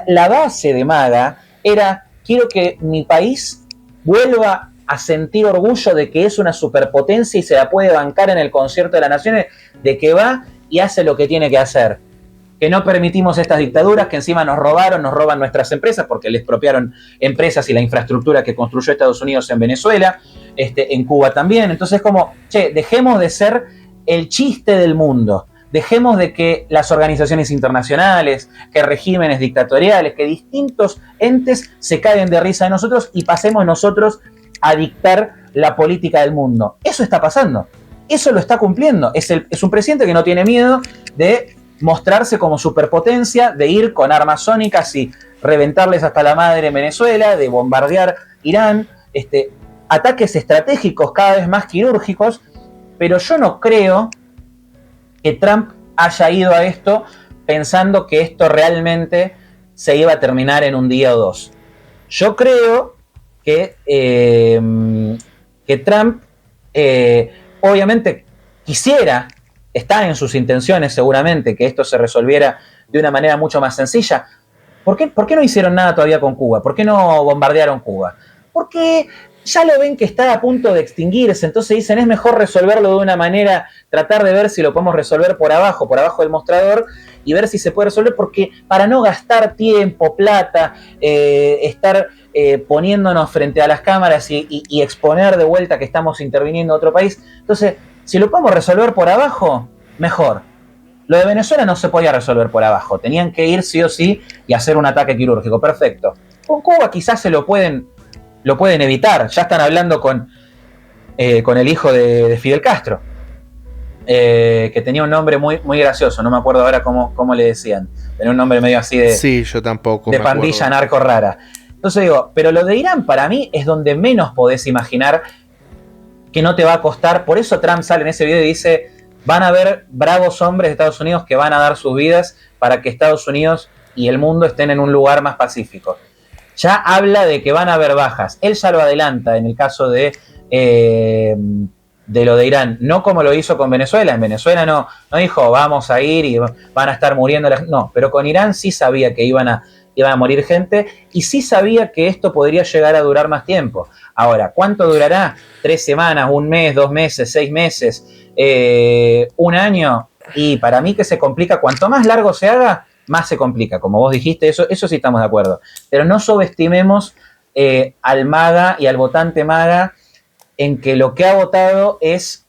La base de MAGA era, quiero que mi país vuelva a sentir orgullo de que es una superpotencia y se la puede bancar en el concierto de las naciones, de que va y hace lo que tiene que hacer. Que no permitimos estas dictaduras que encima nos roban nuestras empresas porque les expropiaron empresas y la infraestructura que construyó Estados Unidos en Venezuela, en Cuba también. Entonces como, dejemos de ser el chiste del mundo, dejemos de que las organizaciones internacionales, que regímenes dictatoriales, que distintos entes se caigan de risa de nosotros y pasemos nosotros a dictar la política del mundo. Eso está pasando, eso lo está cumpliendo. Es un presidente que no tiene miedo de mostrarse como superpotencia, de ir con armas sónicas y reventarles hasta la madre en Venezuela, de bombardear Irán, ataques estratégicos cada vez más quirúrgicos, pero yo no creo que Trump haya ido a esto pensando que esto realmente se iba a terminar en un día o dos. Yo creo que Trump obviamente quisiera, está en sus intenciones seguramente, que esto se resolviera de una manera mucho más sencilla. ¿Por qué no hicieron nada todavía con Cuba? ¿Por qué no bombardearon Cuba? Porque ya lo ven que está a punto de extinguirse, entonces dicen es mejor resolverlo de una manera, tratar de ver si lo podemos resolver por abajo del mostrador y ver si se puede resolver, porque para no gastar tiempo, plata, estar poniéndonos frente a las cámaras y exponer de vuelta que estamos interviniendo en otro país, entonces si lo podemos resolver por abajo, mejor. Lo de Venezuela no se podía resolver por abajo, tenían que ir sí o sí y hacer un ataque quirúrgico, perfecto. Con Cuba quizás se lo pueden evitar, ya están hablando con el hijo de Fidel Castro, que tenía un nombre muy, muy gracioso, no me acuerdo ahora cómo le decían, tenía un nombre medio así de, sí, yo tampoco de pandilla narco rara. Entonces digo, pero lo de Irán para mí es donde menos podés imaginar que no te va a costar. Por eso Trump sale en ese video y dice, van a haber bravos hombres de Estados Unidos que van a dar sus vidas para que Estados Unidos y el mundo estén en un lugar más pacífico. Ya habla de que van a haber bajas. Él ya lo adelanta en el caso de lo de Irán, no como lo hizo con Venezuela. En Venezuela no dijo vamos a ir y van a estar muriendo. No, pero con Irán sí sabía que iban a morir gente y sí sabía que esto podría llegar a durar más tiempo. Ahora, ¿cuánto durará? 3 semanas, 1 mes, 2 meses, 6 meses, 1 año. Y para mí que se complica, cuanto más largo se haga, más se complica. Como vos dijiste, eso sí estamos de acuerdo. Pero no subestimemos al MAGA y al votante MAGA en que lo que ha votado es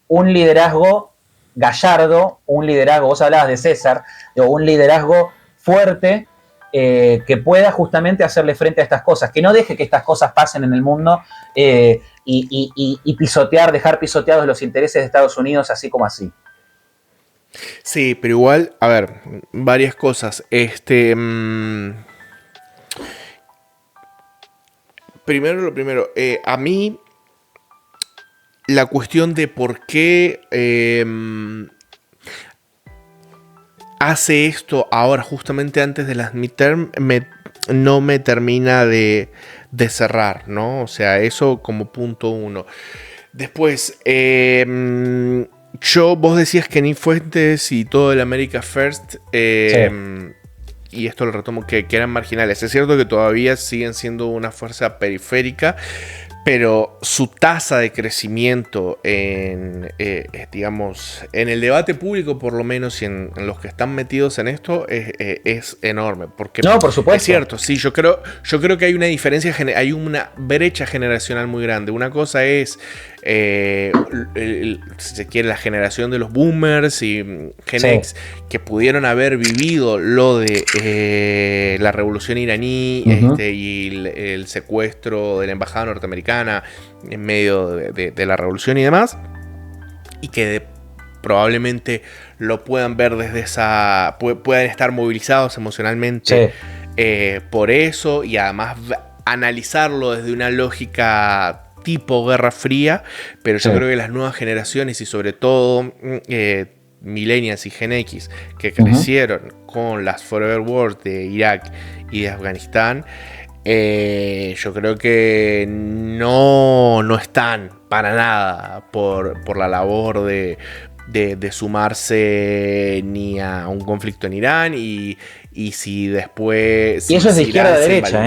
un liderazgo gallardo, un liderazgo, vos hablabas de César, un liderazgo fuerte, que pueda justamente hacerle frente a estas cosas, que no deje que estas cosas pasen en el mundo y dejar pisoteados los intereses de Estados Unidos así como así. Sí, pero igual, a ver, varias cosas. Primero lo primero, a mí la cuestión de por qué hace esto ahora, justamente antes de las midterm, no me termina de cerrar, ¿no? O sea, eso como punto 1. Después, vos decías que Nick Fuentes y todo el America First, sí. Y esto lo retomo, que eran marginales. Es cierto que todavía siguen siendo una fuerza periférica, Pero su tasa de crecimiento digamos, en el debate público, por lo menos, y en los que están metidos en esto, es enorme. Porque no, por supuesto. es cierto, sí, yo creo que hay una diferencia, hay una brecha generacional muy grande. Una cosa es, si se quiere, la generación de los boomers y Gen X, que pudieron haber vivido lo de la revolución iraní, y el secuestro de la embajada norteamericana en medio de la revolución y demás, y que probablemente lo puedan ver desde puedan estar movilizados emocionalmente por eso, y además analizarlo desde una lógica tipo Guerra Fría. Pero yo creo que las nuevas generaciones, y sobre todo millennials y Gen X, que crecieron con las Forever Wars de Irak y de Afganistán, yo creo que no están para nada por la labor de sumarse ni a un conflicto en Irán, y si después... Y eso es de izquierda a derecha,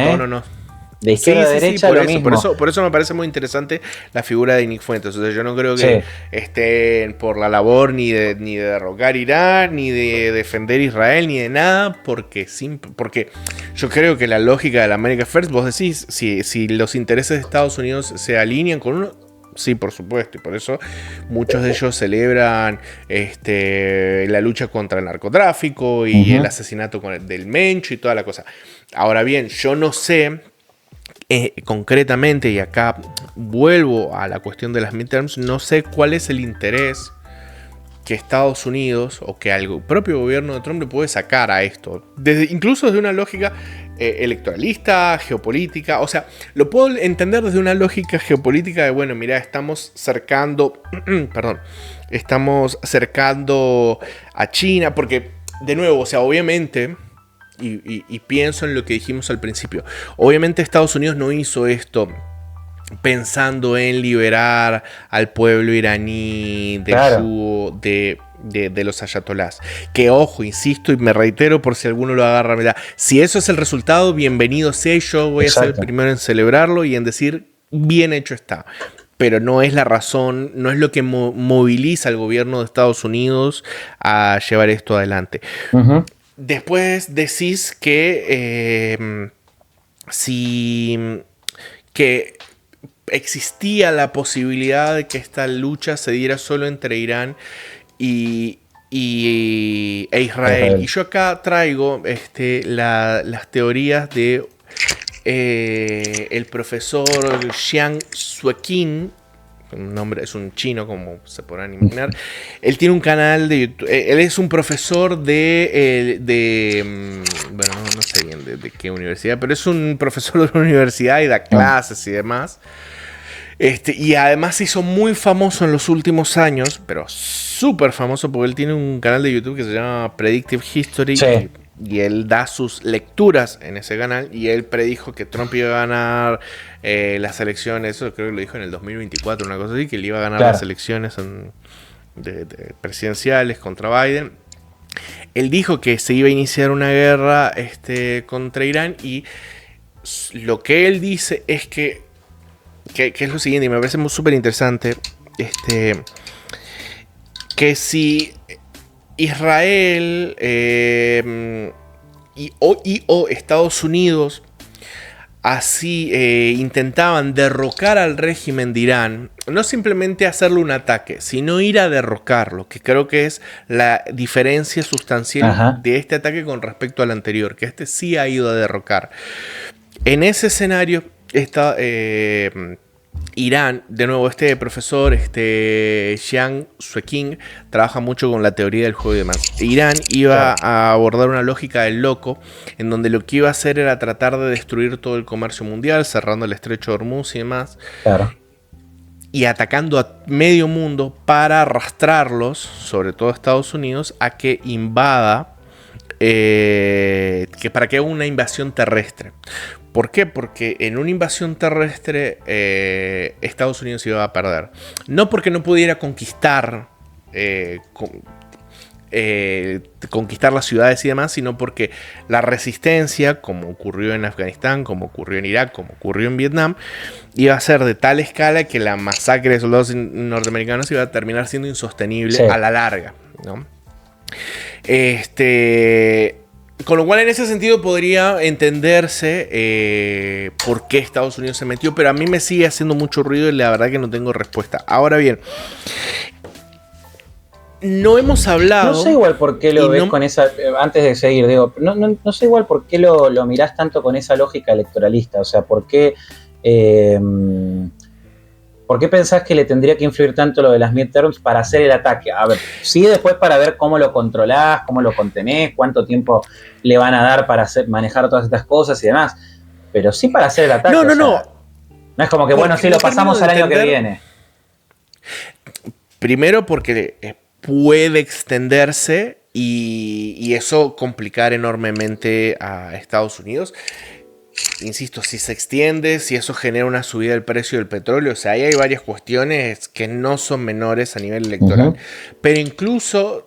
De izquierda a derecha, por lo eso, mismo. Por eso me parece muy interesante la figura de Nick Fuentes. O sea, yo no creo que estén por la labor ni de derrocar Irán, ni de defender Israel, ni de nada, porque yo creo que la lógica de la America First, vos decís, si los intereses de Estados Unidos se alinean con uno, sí, por supuesto, y por eso muchos de ellos celebran la lucha contra el narcotráfico y el asesinato del Mencho y toda la cosa. Ahora bien, yo no sé... concretamente, y acá vuelvo a la cuestión de las midterms, no sé cuál es el interés que Estados Unidos o que el propio gobierno de Trump le puede sacar a esto, incluso desde una lógica electoralista, geopolítica. O sea, lo puedo entender desde una lógica geopolítica de, bueno, mira, estamos cercando a China, porque, de nuevo, o sea, obviamente... Y pienso en lo que dijimos al principio. Obviamente Estados Unidos no hizo esto pensando en liberar al pueblo iraní del yugo de los ayatolás. Que, ojo, insisto y me reitero por si alguno lo agarra, mira, si eso es el resultado, bienvenido sea, y yo voy a ser el primero en celebrarlo y en decir, bien hecho está. Pero no es la razón, no es lo que moviliza al gobierno de Estados Unidos a llevar esto adelante. Después decís que que existía la posibilidad de que esta lucha se diera solo entre Irán e Israel. Y yo acá traigo las teorías de el profesor Jiang Suekin. Es un chino, como se podrán imaginar. Él tiene un canal de YouTube. Él es un profesor bueno, no sé bien de qué universidad, pero es un profesor de una universidad y da clases y demás. Y además se hizo muy famoso en los últimos años, pero súper famoso, porque él tiene un canal de YouTube que se llama Predictive History. Y él da sus lecturas en ese canal, y él predijo que Trump iba a ganar las elecciones. Eso creo que lo dijo en el 2024, una cosa así, que él iba a ganar las elecciones presidenciales contra Biden. Él dijo que se iba a iniciar una guerra contra Irán, y lo que él dice es que es lo siguiente, y me parece súper interesante, que si Israel o Estados Unidos así intentaban derrocar al régimen de Irán, no simplemente hacerle un ataque, sino ir a derrocarlo, que creo que es la diferencia sustancial de este ataque con respecto al anterior, que sí ha ido a derrocar. En ese escenario está Irán, de nuevo, profesor, Jiang Suekin, trabaja mucho con la teoría del juego y demás. Irán iba a abordar una lógica del loco, en donde lo que iba a hacer era tratar de destruir todo el comercio mundial, cerrando el estrecho de Hormuz y demás. Y atacando a medio mundo para arrastrarlos, sobre todo Estados Unidos, a que invada, para que haga una invasión terrestre. ¿Por qué? Porque en una invasión terrestre Estados Unidos iba a perder. No porque no pudiera conquistar conquistar las ciudades y demás, sino porque la resistencia, como ocurrió en Afganistán, como ocurrió en Irak, como ocurrió en Vietnam, iba a ser de tal escala que la masacre de soldados norteamericanos iba a terminar siendo insostenible a la larga, ¿no? Con lo cual, en ese sentido, podría entenderse por qué Estados Unidos se metió, pero a mí me sigue haciendo mucho ruido y la verdad que no tengo respuesta. Ahora bien, no hemos hablado... No sé igual por qué lo ves con esa... Antes de seguir, digo, no sé igual por qué lo mirás tanto con esa lógica electoralista. O sea, ¿por qué pensás que le tendría que influir tanto lo de las midterms para hacer el ataque? A ver, sí, después para ver cómo lo controlás, cómo lo contenés, cuánto tiempo le van a dar para manejar todas estas cosas y demás. Pero sí para hacer el ataque. No. No es como que, bueno, sí, lo pasamos al año que viene. Primero porque puede extenderse y eso complicar enormemente a Estados Unidos. Insisto, si se extiende, si eso genera una subida del precio del petróleo, o sea, ahí hay varias cuestiones que no son menores a nivel electoral. Pero incluso,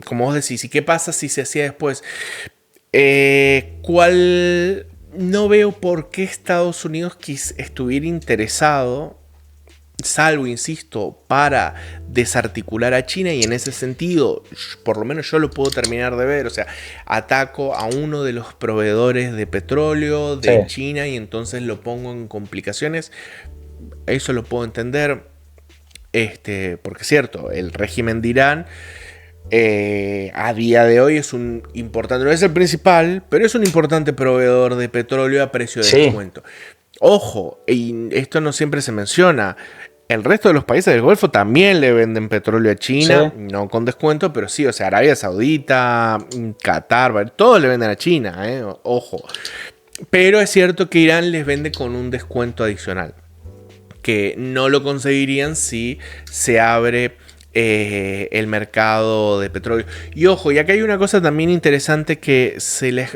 como vos decís, ¿y qué pasa si se hacía después? No veo por qué Estados Unidos estuviera interesado, salvo, insisto, para desarticular a China, y en ese sentido, por lo menos yo lo puedo terminar de ver, o sea, ataco a uno de los proveedores de petróleo de China y entonces lo pongo en complicaciones. Eso lo puedo entender, porque es cierto, el régimen de Irán a día de hoy es un importante, no es el principal, pero es un importante proveedor de petróleo a precio de descuento. Ojo, y esto no siempre se menciona, el resto de los países del Golfo también le venden petróleo a China, no con descuento, pero sí, o sea, Arabia Saudita, Qatar, todos le venden a China, ojo. Pero es cierto que Irán les vende con un descuento adicional, que no lo conseguirían si se abre el mercado de petróleo. Y ojo, y acá hay una cosa también interesante que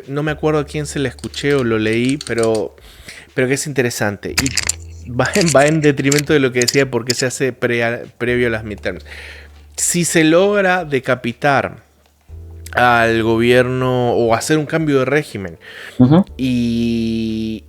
no me acuerdo a quién se la escuché o lo leí, pero que es interesante. Y va en detrimento de lo que decía, porque se hace previo a las midterms. Si se logra decapitar al gobierno o hacer un cambio de régimen y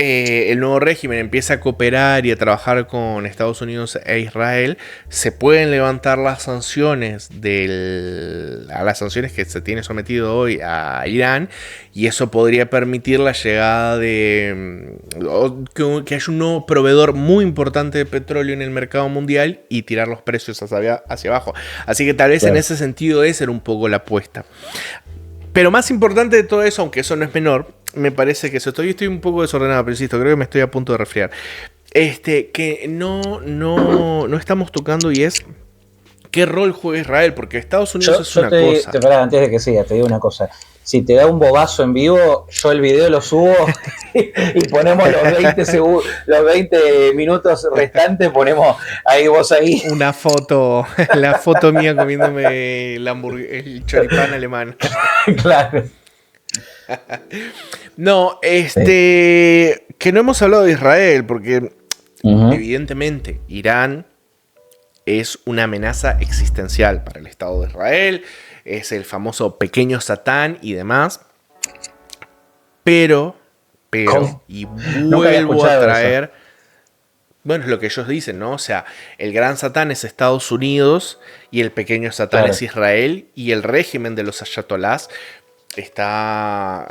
el nuevo régimen empieza a cooperar y a trabajar con Estados Unidos e Israel, se pueden levantar las sanciones a las sanciones que se tiene sometido hoy a Irán, y eso podría permitir la llegada de que haya un nuevo proveedor muy importante de petróleo en el mercado mundial y tirar los precios hacia abajo. Así que tal vez en ese sentido esa era un poco la apuesta. Pero más importante de todo eso, aunque eso no es menor, me parece que estoy un poco desordenado, pero insisto, creo que me estoy a punto de resfriar. Que no estamos tocando, y es qué rol juega Israel, porque Estados Unidos es una cosa. Antes de que siga, te digo una cosa. Si te da un bobazo en vivo, yo el video lo subo y ponemos los 20 minutos restantes, ponemos ahí vos ahí. Una foto, la foto mía comiéndome el choripán alemán. Claro. No, que no hemos hablado de Israel, porque evidentemente Irán es una amenaza existencial para el Estado de Israel, es el famoso pequeño Satán y demás, pero y vuelvo a traer, eso. Bueno, es lo que ellos dicen, ¿no? O sea, el gran Satán es Estados Unidos y el pequeño Satán es Israel, y el régimen de los ayatolás está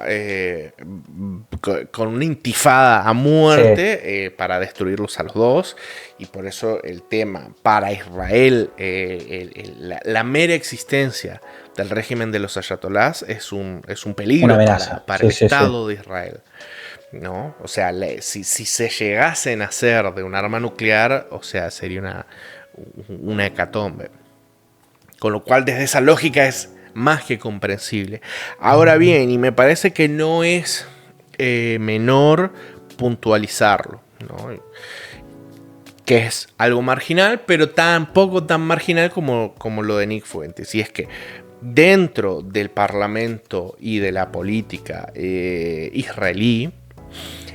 con una intifada a muerte para destruirlos a los dos, y por eso el tema para Israel, la mera existencia del régimen de los ayatolás es un peligro para el Estado de Israel, ¿no? O sea, si se llegasen a hacer de un arma nuclear, o sea, sería una hecatombe. Con lo cual, desde esa lógica es más que comprensible. Ahora bien, y me parece que no es menor puntualizarlo, ¿no? Que es algo marginal, pero tampoco tan marginal como lo de Nick Fuentes. Y es que dentro del parlamento y de la política israelí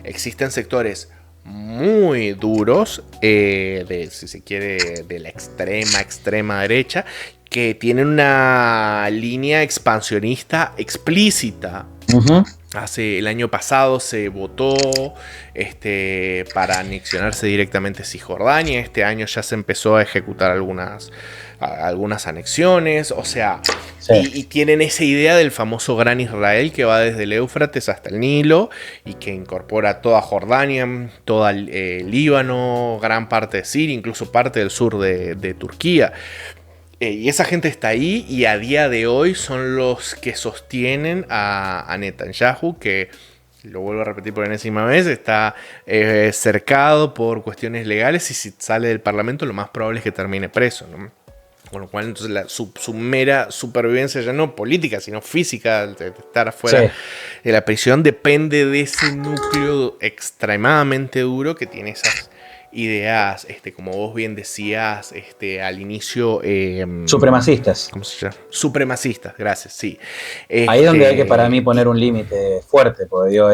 existen sectores muy duros, si se quiere, de la extrema derecha, que tienen una línea expansionista explícita. Uh-huh. El año pasado se votó para anexionarse directamente Cisjordania. Este año ya se empezó a ejecutar algunas anexiones. O sea, sí. y tienen esa idea del famoso Gran Israel que va desde el Éufrates hasta el Nilo y que incorpora toda Jordania, todo el Líbano, gran parte de Siria, incluso parte del sur de Turquía. Y esa gente está ahí y a día de hoy son los que sostienen a Netanyahu, que, lo vuelvo a repetir por enésima vez, está cercado por cuestiones legales y si sale del Parlamento lo más probable es que termine preso, ¿no? Con lo cual entonces su mera supervivencia ya no política, sino física, de estar afuera de la prisión, depende de ese núcleo extremadamente duro que tiene esas ideas, como vos bien decías al inicio... supremacistas. ¿Cómo se llama? Supremacistas, gracias, sí. Ahí es donde hay que para mí poner un límite fuerte, porque digo,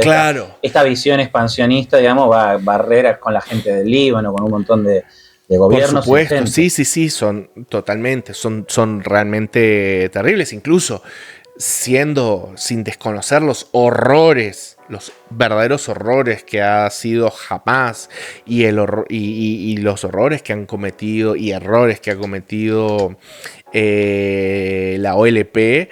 esta visión expansionista, digamos, va a barreras con la gente del Líbano, con un montón de gobiernos. Por supuesto, sí, son totalmente, son realmente terribles, incluso siendo, sin desconocer los horrores, los verdaderos horrores que ha sido Hamás y los horrores que han cometido y errores que ha cometido la OLP,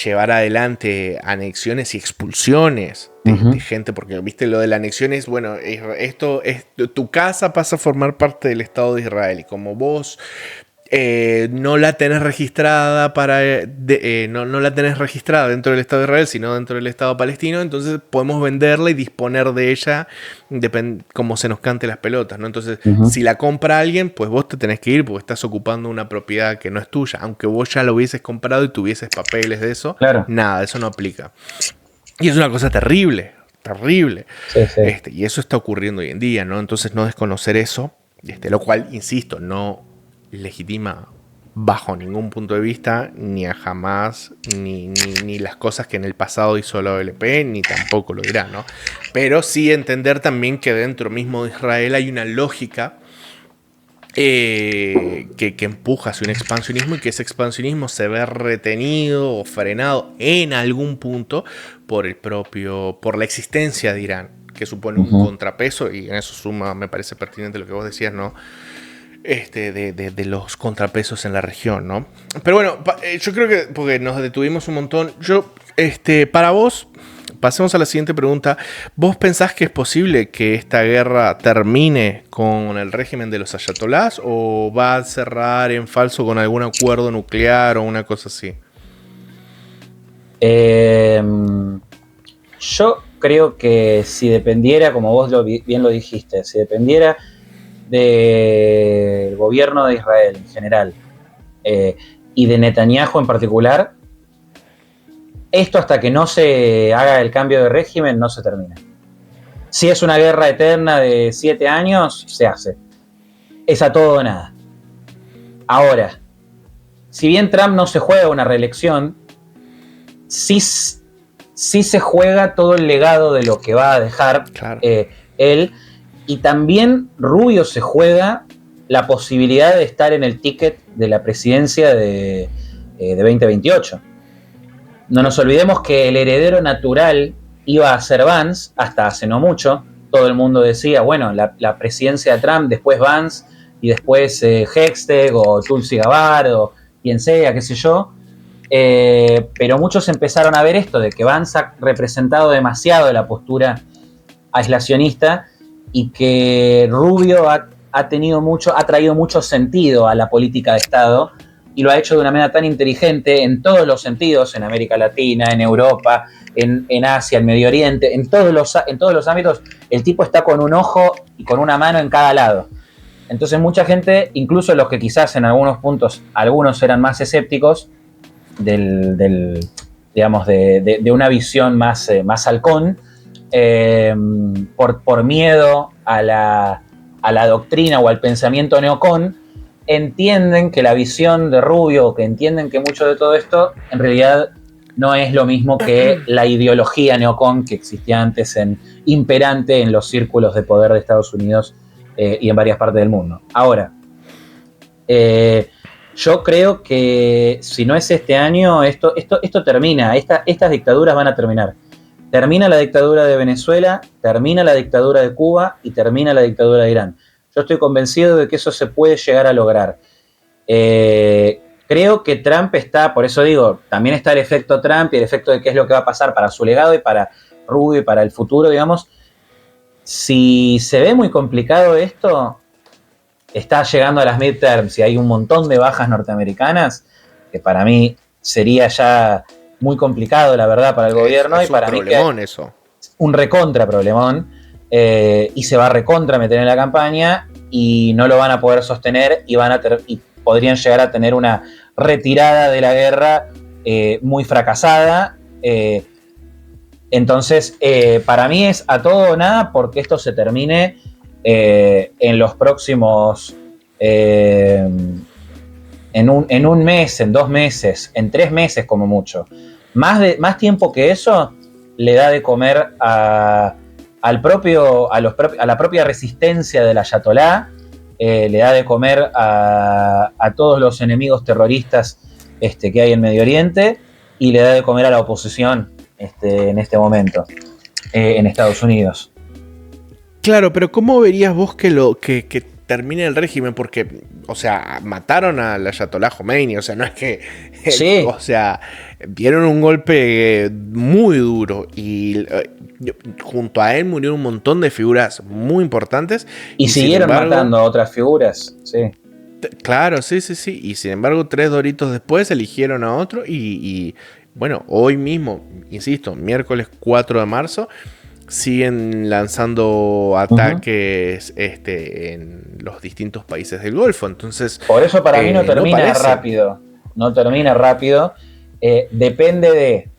llevar adelante anexiones y expulsiones de gente, porque viste lo de la anexión es, bueno, tu casa pasa a formar parte del Estado de Israel y como vos no la tenés registrada no la tenés registrada dentro del Estado de Israel, sino dentro del Estado palestino, entonces podemos venderla y disponer de ella como se nos cante las pelotas, ¿no? Entonces, si la compra alguien, pues vos te tenés que ir porque estás ocupando una propiedad que no es tuya, aunque vos ya lo hubieses comprado y tuvieses papeles de eso, nada, eso no aplica. Y es una cosa terrible. Sí. Y eso está ocurriendo hoy en día, ¿no? Entonces no desconocer eso, lo cual, insisto, no legitima bajo ningún punto de vista ni a Hamás ni las cosas que en el pasado hizo la OLP, ni tampoco lo dirá, ¿no? Pero sí entender también que dentro mismo de Israel hay una lógica que empuja hacia un expansionismo y que ese expansionismo se ve retenido o frenado en algún punto por la existencia de Irán, que supone un contrapeso, y en eso suma, me parece pertinente lo que vos decías, ¿no? De los contrapesos en la región, ¿no? Pero bueno, yo creo que, porque nos detuvimos un montón, para vos, pasemos a la siguiente pregunta. ¿Vos pensás que es posible que esta guerra termine con el régimen de los ayatolás o va a cerrar en falso con algún acuerdo nuclear o una cosa así? Yo creo que si dependiera, como vos bien lo dijiste, si dependiera del gobierno de Israel en general y de Netanyahu en particular, esto hasta que no se haga el cambio de régimen no se termina. Si es una guerra eterna de 7 años, se hace. Es a todo o nada. Ahora, si bien Trump no se juega una reelección, sí se juega todo el legado de lo que va a dejar él. Y también Rubio se juega la posibilidad de estar en el ticket de la presidencia de 2028. No nos olvidemos que el heredero natural iba a ser Vance hasta hace no mucho. Todo el mundo decía, bueno, la presidencia de Trump, después Vance y después Hextech o Tulsi Gabbard o quien sea, qué sé yo. Pero muchos empezaron a ver esto de que Vance ha representado demasiado la postura aislacionista y que Rubio ha traído mucho sentido a la política de Estado y lo ha hecho de una manera tan inteligente en todos los sentidos, en América Latina, en Europa, en Asia, en Medio Oriente, en todos los ámbitos. El tipo está con un ojo y con una mano en cada lado. Entonces mucha gente, incluso los que quizás en algunos puntos, algunos eran más escépticos digamos, de una visión más halcón, por miedo a la doctrina o al pensamiento neocon, entienden que la visión de Rubio, que entienden que mucho de todo esto en realidad no es lo mismo que la ideología neocon que existía antes imperante en los círculos de poder de Estados Unidos y en varias partes del mundo. Ahora, yo creo que si no es este año, esto termina, estas dictaduras van a terminar. Termina la dictadura de Venezuela, termina la dictadura de Cuba y termina la dictadura de Irán. Yo estoy convencido de que eso se puede llegar a lograr. Creo que Trump está, por eso digo, también está el efecto Trump y el efecto de qué es lo que va a pasar para su legado y para Rubio y para el futuro, digamos. Si se ve muy complicado esto, está llegando a las midterms y hay un montón de bajas norteamericanas, que para mí sería ya muy complicado, la verdad, para el gobierno. Es y para un mí problemón eso. Un recontra problemón. Y se va a recontra meter en la campaña y no lo van a poder sostener y podrían llegar a tener una retirada de la guerra muy fracasada. Entonces, para mí es a todo o nada porque esto se termine en los próximos... en un mes, en 2 meses, en 3 meses como mucho. Más tiempo que eso le da de comer a la propia resistencia del ayatolá, le da de comer a todos los enemigos terroristas que hay en Medio Oriente y le da de comer a la oposición en este momento en Estados Unidos. Claro, pero ¿cómo verías vos que termine el régimen? Porque, o sea, mataron al ayatolá Khomeini, o sea, no es que... Sí. O sea, dieron un golpe muy duro y junto a él murieron un montón de figuras muy importantes. Y siguieron matando a otras figuras, sí. Claro, sí. Y sin embargo, 3 doritos después eligieron a otro y bueno, hoy mismo, insisto, miércoles 4 de marzo, siguen lanzando ataques en los distintos países del Golfo. Entonces, por eso para mí no termina rápido. No termina rápido. Depende de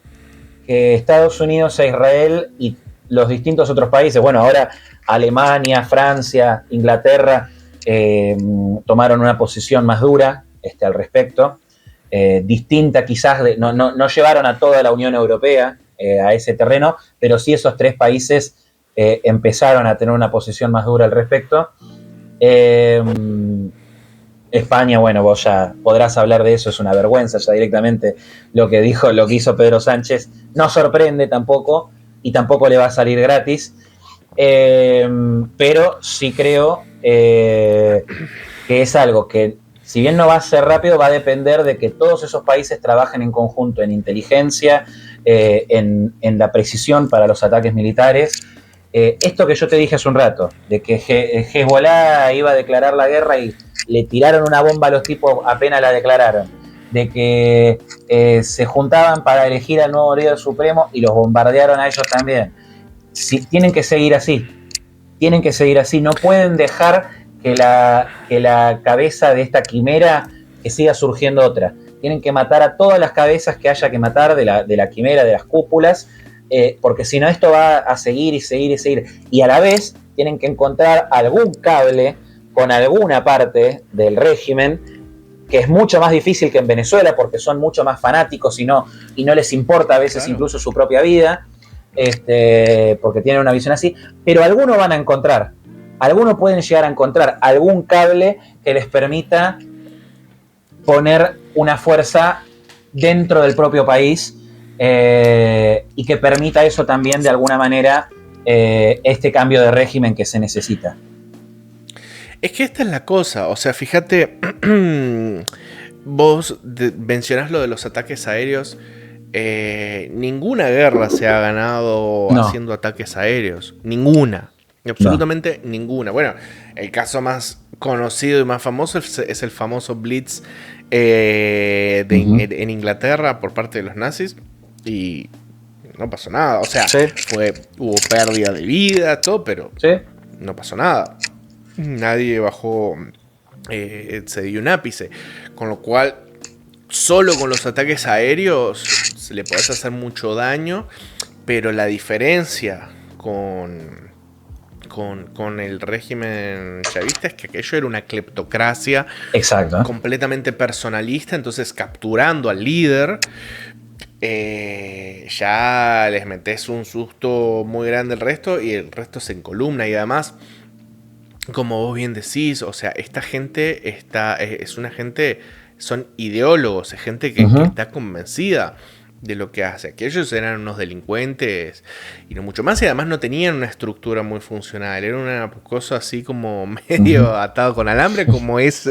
que Estados Unidos e Israel y los distintos otros países, bueno, ahora Alemania, Francia, Inglaterra, tomaron una posición más dura al respecto, distinta quizás, no llevaron a toda la Unión Europea a ese terreno, pero sí esos 3 países empezaron a tener una posición más dura al respecto. España, bueno, vos ya podrás hablar de eso, es una vergüenza ya directamente lo que hizo Pedro Sánchez, no sorprende tampoco y tampoco le va a salir gratis, pero sí creo que es algo que, si bien no va a ser rápido, va a depender de que todos esos países trabajen en conjunto en inteligencia, en la precisión para los ataques militares. Esto que yo te dije hace un rato, de que Hezbollah iba a declarar la guerra y le tiraron una bomba a los tipos apenas la declararon, de que se juntaban para elegir al nuevo líder supremo y los bombardearon a ellos también. Tienen que seguir así, no pueden dejar que la cabeza de esta quimera que siga surgiendo otra. Tienen que matar a todas las cabezas que haya que matar de la quimera, de las cúpulas, porque si no esto va a seguir y seguir y seguir. Y a la vez tienen que encontrar algún cable con alguna parte del régimen, que es mucho más difícil que en Venezuela porque son mucho más fanáticos y no les importa a veces, claro, incluso su propia vida, porque tienen una visión así, pero algunos van a encontrar, algunos pueden llegar a encontrar algún cable que les permita poner una fuerza dentro del propio país y que permita eso también de alguna manera este cambio de régimen que se necesita. Es que esta es la cosa, o sea, fíjate, vos mencionás lo de los ataques aéreos, ninguna guerra se ha ganado haciendo ataques aéreos, ninguna, absolutamente ninguna. Bueno, el caso más conocido y más famoso es el famoso Blitz en Inglaterra por parte de los nazis y no pasó nada, o sea, hubo pérdida de vida, todo, pero no pasó nada. Nadie bajó, se dio un ápice. Con lo cual, solo con los ataques aéreos se le puede hacer mucho daño. Pero la diferencia con el régimen chavista es que aquello era una cleptocracia. Exacto. Completamente personalista. Entonces, capturando al líder, ya les metes un susto muy grande al resto y el resto se encolumna. Y además, como vos bien decís, o sea, esta gente es una gente, son ideólogos, es gente que está convencida de lo que hace. Aquellos eran unos delincuentes y no mucho más, y además no tenían una estructura muy funcional. Era una cosa así como medio atado con alambre, como es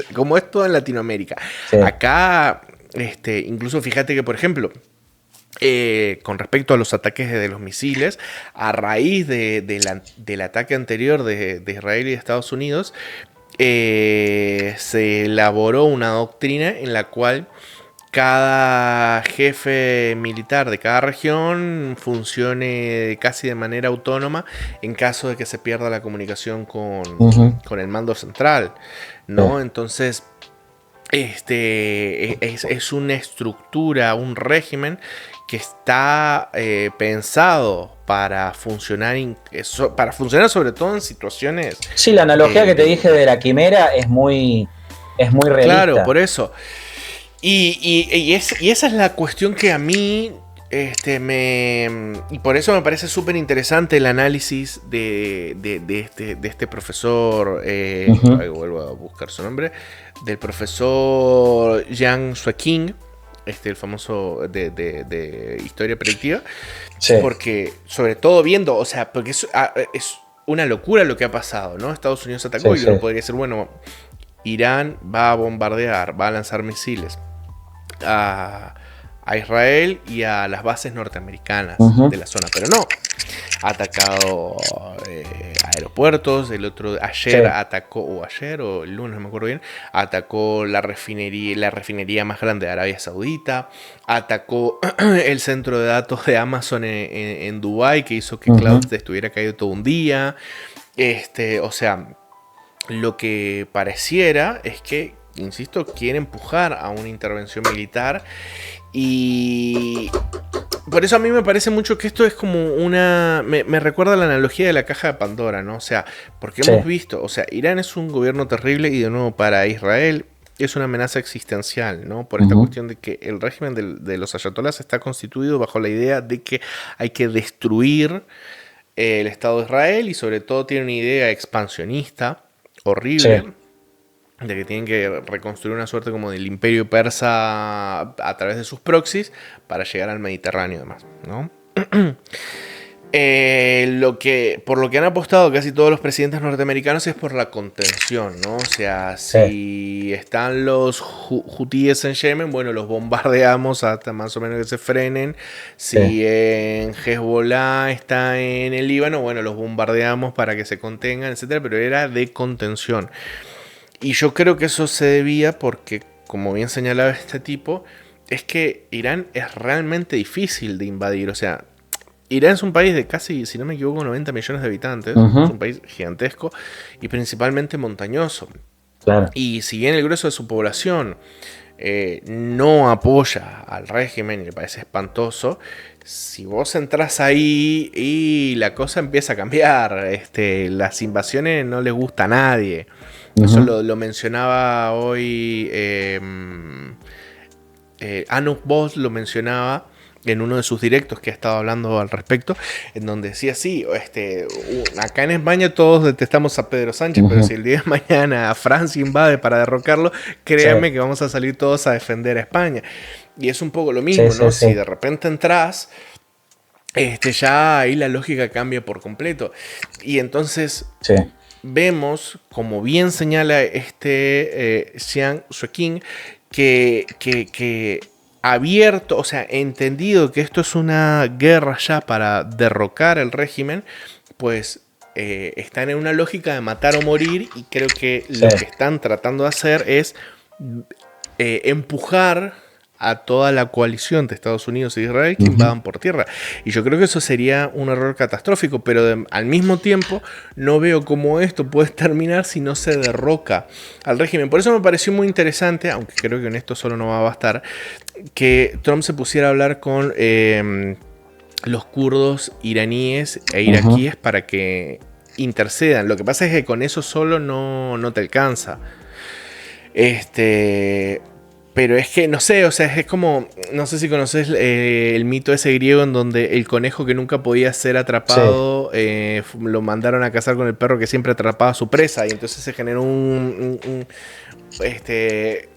todo en Latinoamérica. Sí. Acá, incluso fíjate que, por ejemplo, con respecto a los ataques de los misiles, a raíz del ataque anterior de Israel y de Estados Unidos, se elaboró una doctrina en la cual cada jefe militar de cada región funcione casi de manera autónoma en caso de que se pierda la comunicación con el mando central, ¿no? Entonces, es una estructura, un régimen que está pensado para funcionar sobre todo en situaciones. Sí, la analogía que te dije de la quimera es muy realista. Claro, por eso. Y esa es la cuestión que a mí y por eso me parece súper interesante el análisis de este profesor, vuelvo a buscar su nombre, del profesor Yang Sueking, el famoso de historia predictiva, sí. Porque sobre todo viendo, o sea, porque es una locura lo que ha pasado, ¿no? Estados Unidos atacó, sí, y uno podría decir, bueno, Irán va a bombardear, va a lanzar misiles a Israel y a las bases norteamericanas de la zona, pero no. Ha atacado aeropuertos, ayer atacó, o el lunes, no me acuerdo bien, atacó la refinería más grande de Arabia Saudita, atacó el centro de datos de Amazon en Dubái, que hizo que Cloud estuviera caído todo un día. O sea, lo que pareciera es que, insisto, quiere empujar a una intervención militar. Y por eso a mí me parece mucho que esto es como me recuerda la analogía de la caja de Pandora, ¿no? O sea, porque hemos visto, o sea, Irán es un gobierno terrible y de nuevo para Israel es una amenaza existencial, ¿no? Por esta cuestión de que el régimen de los ayatolás está constituido bajo la idea de que hay que destruir el Estado de Israel y sobre todo tiene una idea expansionista horrible. Sí. De que tienen que reconstruir una suerte como del imperio persa a través de sus proxies para llegar al Mediterráneo, además, ¿no? Por lo que han apostado casi todos los presidentes norteamericanos es por la contención, ¿no? O sea, si están los hutíes en Yemen, bueno, los bombardeamos hasta más o menos que se frenen. Si en Hezbollah está en el Líbano, bueno, los bombardeamos para que se contengan, etcétera, pero era de contención. Y yo creo que eso se debía porque, como bien señalaba este tipo, es que Irán es realmente difícil de invadir. O sea, Irán es un país de casi, si no me equivoco, 90 millones de habitantes. Es un país gigantesco y principalmente montañoso. Claro. Y si bien el grueso de su población no apoya al régimen y le parece espantoso, si vos entras ahí y la cosa empieza a cambiar, las invasiones no les gusta a nadie. Eso lo mencionaba hoy Anuk Boss, lo mencionaba en uno de sus directos que ha estado hablando al respecto, en donde decía, sí, acá en España todos detestamos a Pedro Sánchez, pero si el día de mañana Francia invade para derrocarlo, créanme que vamos a salir todos a defender a España. Y es un poco lo mismo, ¿no? Si de repente entras, ya ahí la lógica cambia por completo. Y entonces vemos, como bien señala Yang Sueking, que abierto, o sea, entendido que esto es una guerra ya para derrocar el régimen, pues están en una lógica de matar o morir, y creo que lo que están tratando de hacer es empujar a toda la coalición de Estados Unidos e Israel que invadan por tierra. Y yo creo que eso sería un error catastrófico, pero al mismo tiempo no veo cómo esto puede terminar si no se derroca al régimen. Por eso me pareció muy interesante, aunque creo que en esto solo no va a bastar, que Trump se pusiera a hablar con los kurdos iraníes e iraquíes para que intercedan. Lo que pasa es que con eso solo no te alcanza. Pero es que, no sé, o sea, es como, no sé si conoces el mito ese griego en donde el conejo que nunca podía ser Sí. atrapado, lo mandaron a cazar con el perro que siempre atrapaba a su presa y entonces se generó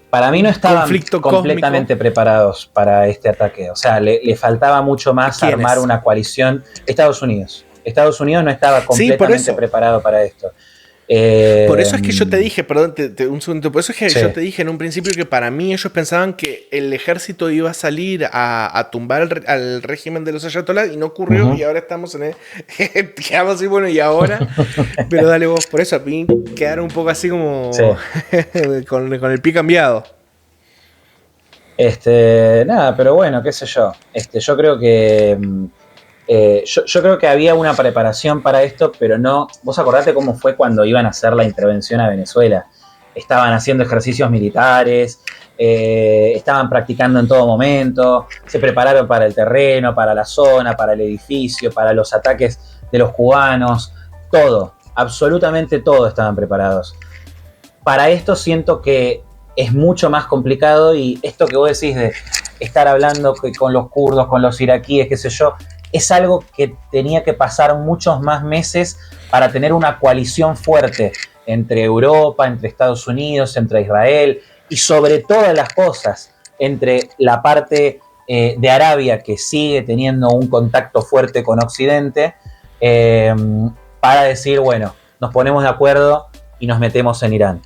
Para mí no un estaban conflicto cósmico. completamente preparados para este ataque. O sea, le faltaba mucho más armar ¿Quiénes? una coalición. Estados Unidos. Estados Unidos no estaba Sí, por completamente eso. preparado para esto. Por Eh, eso es que yo te dije, perdón, un segundo, por eso es que sí. yo te dije en un principio que para mí ellos pensaban que el ejército iba a salir a tumbar al régimen de los ayatolás y no ocurrió y Ujú. ahora estamos en el... Quedamos así, bueno, y ahora, pero dale vos, por eso a mí quedaron un poco así Sí. como con el pie cambiado. Nada, pero bueno, qué sé yo. Yo creo que yo creo que había una preparación para esto, pero no. Vos acordate cómo fue cuando iban a hacer la intervención a Venezuela. Estaban haciendo ejercicios militares, estaban practicando en todo momento, se prepararon para el terreno, para la zona, para el edificio, para los ataques de los cubanos, todo, absolutamente todo estaban preparados. Para esto siento que es mucho más complicado y esto que vos decís de estar hablando con los kurdos, con los iraquíes, qué sé yo, es algo que tenía que pasar muchos más meses para tener una coalición fuerte entre Europa, entre Estados Unidos, entre Israel y sobre todas las cosas, entre la parte de Arabia que sigue teniendo un contacto fuerte con Occidente, eh, para decir, bueno, nos ponemos de acuerdo y nos metemos en Irán.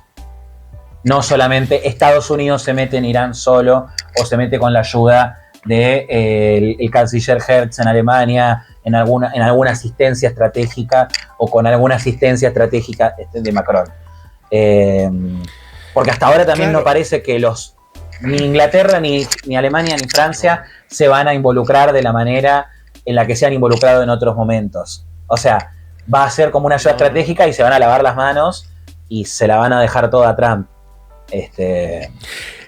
No solamente Estados Unidos se mete en Irán solo o se mete con la ayuda de, el canciller Hertz en Alemania en alguna asistencia estratégica o con alguna asistencia estratégica de Macron. Eh, Porque hasta ahora también no Claro, parece que ni Inglaterra, ni Alemania, ni Francia se van a involucrar de la manera en la que se han involucrado en otros momentos. O sea, va a ser como una ayuda no, no. estratégica y se van a lavar las manos y se la van a dejar toda a Trump. Este,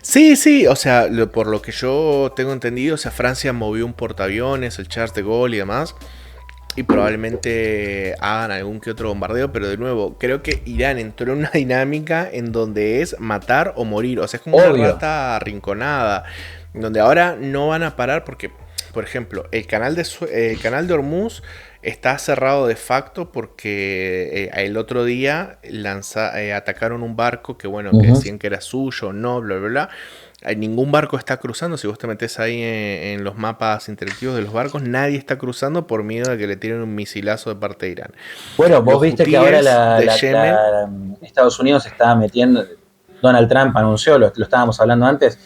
Sí, sí, o sea, por lo que yo tengo entendido, o sea, Francia movió un portaaviones, el Charles de Gaulle y demás, y probablemente hagan algún que otro bombardeo, pero de nuevo, creo que Irán entró en una dinámica en donde es matar o morir, o sea, es como una obvio. rata arrinconada, donde ahora no van a parar porque, por ejemplo, el canal de Hormuz está cerrado de facto porque el otro día atacaron un barco que, bueno, que Uh-huh. decían que era suyo, no, bla, bla, bla. Ningún barco está cruzando. Si vos te metes ahí en los mapas interactivos de los barcos, nadie está cruzando por miedo de que le tiren un misilazo de parte de Irán. Bueno, vos Los viste que ahora hutíes de Yemen, Estados Unidos está metiendo, Donald Trump anunció, lo estábamos hablando antes,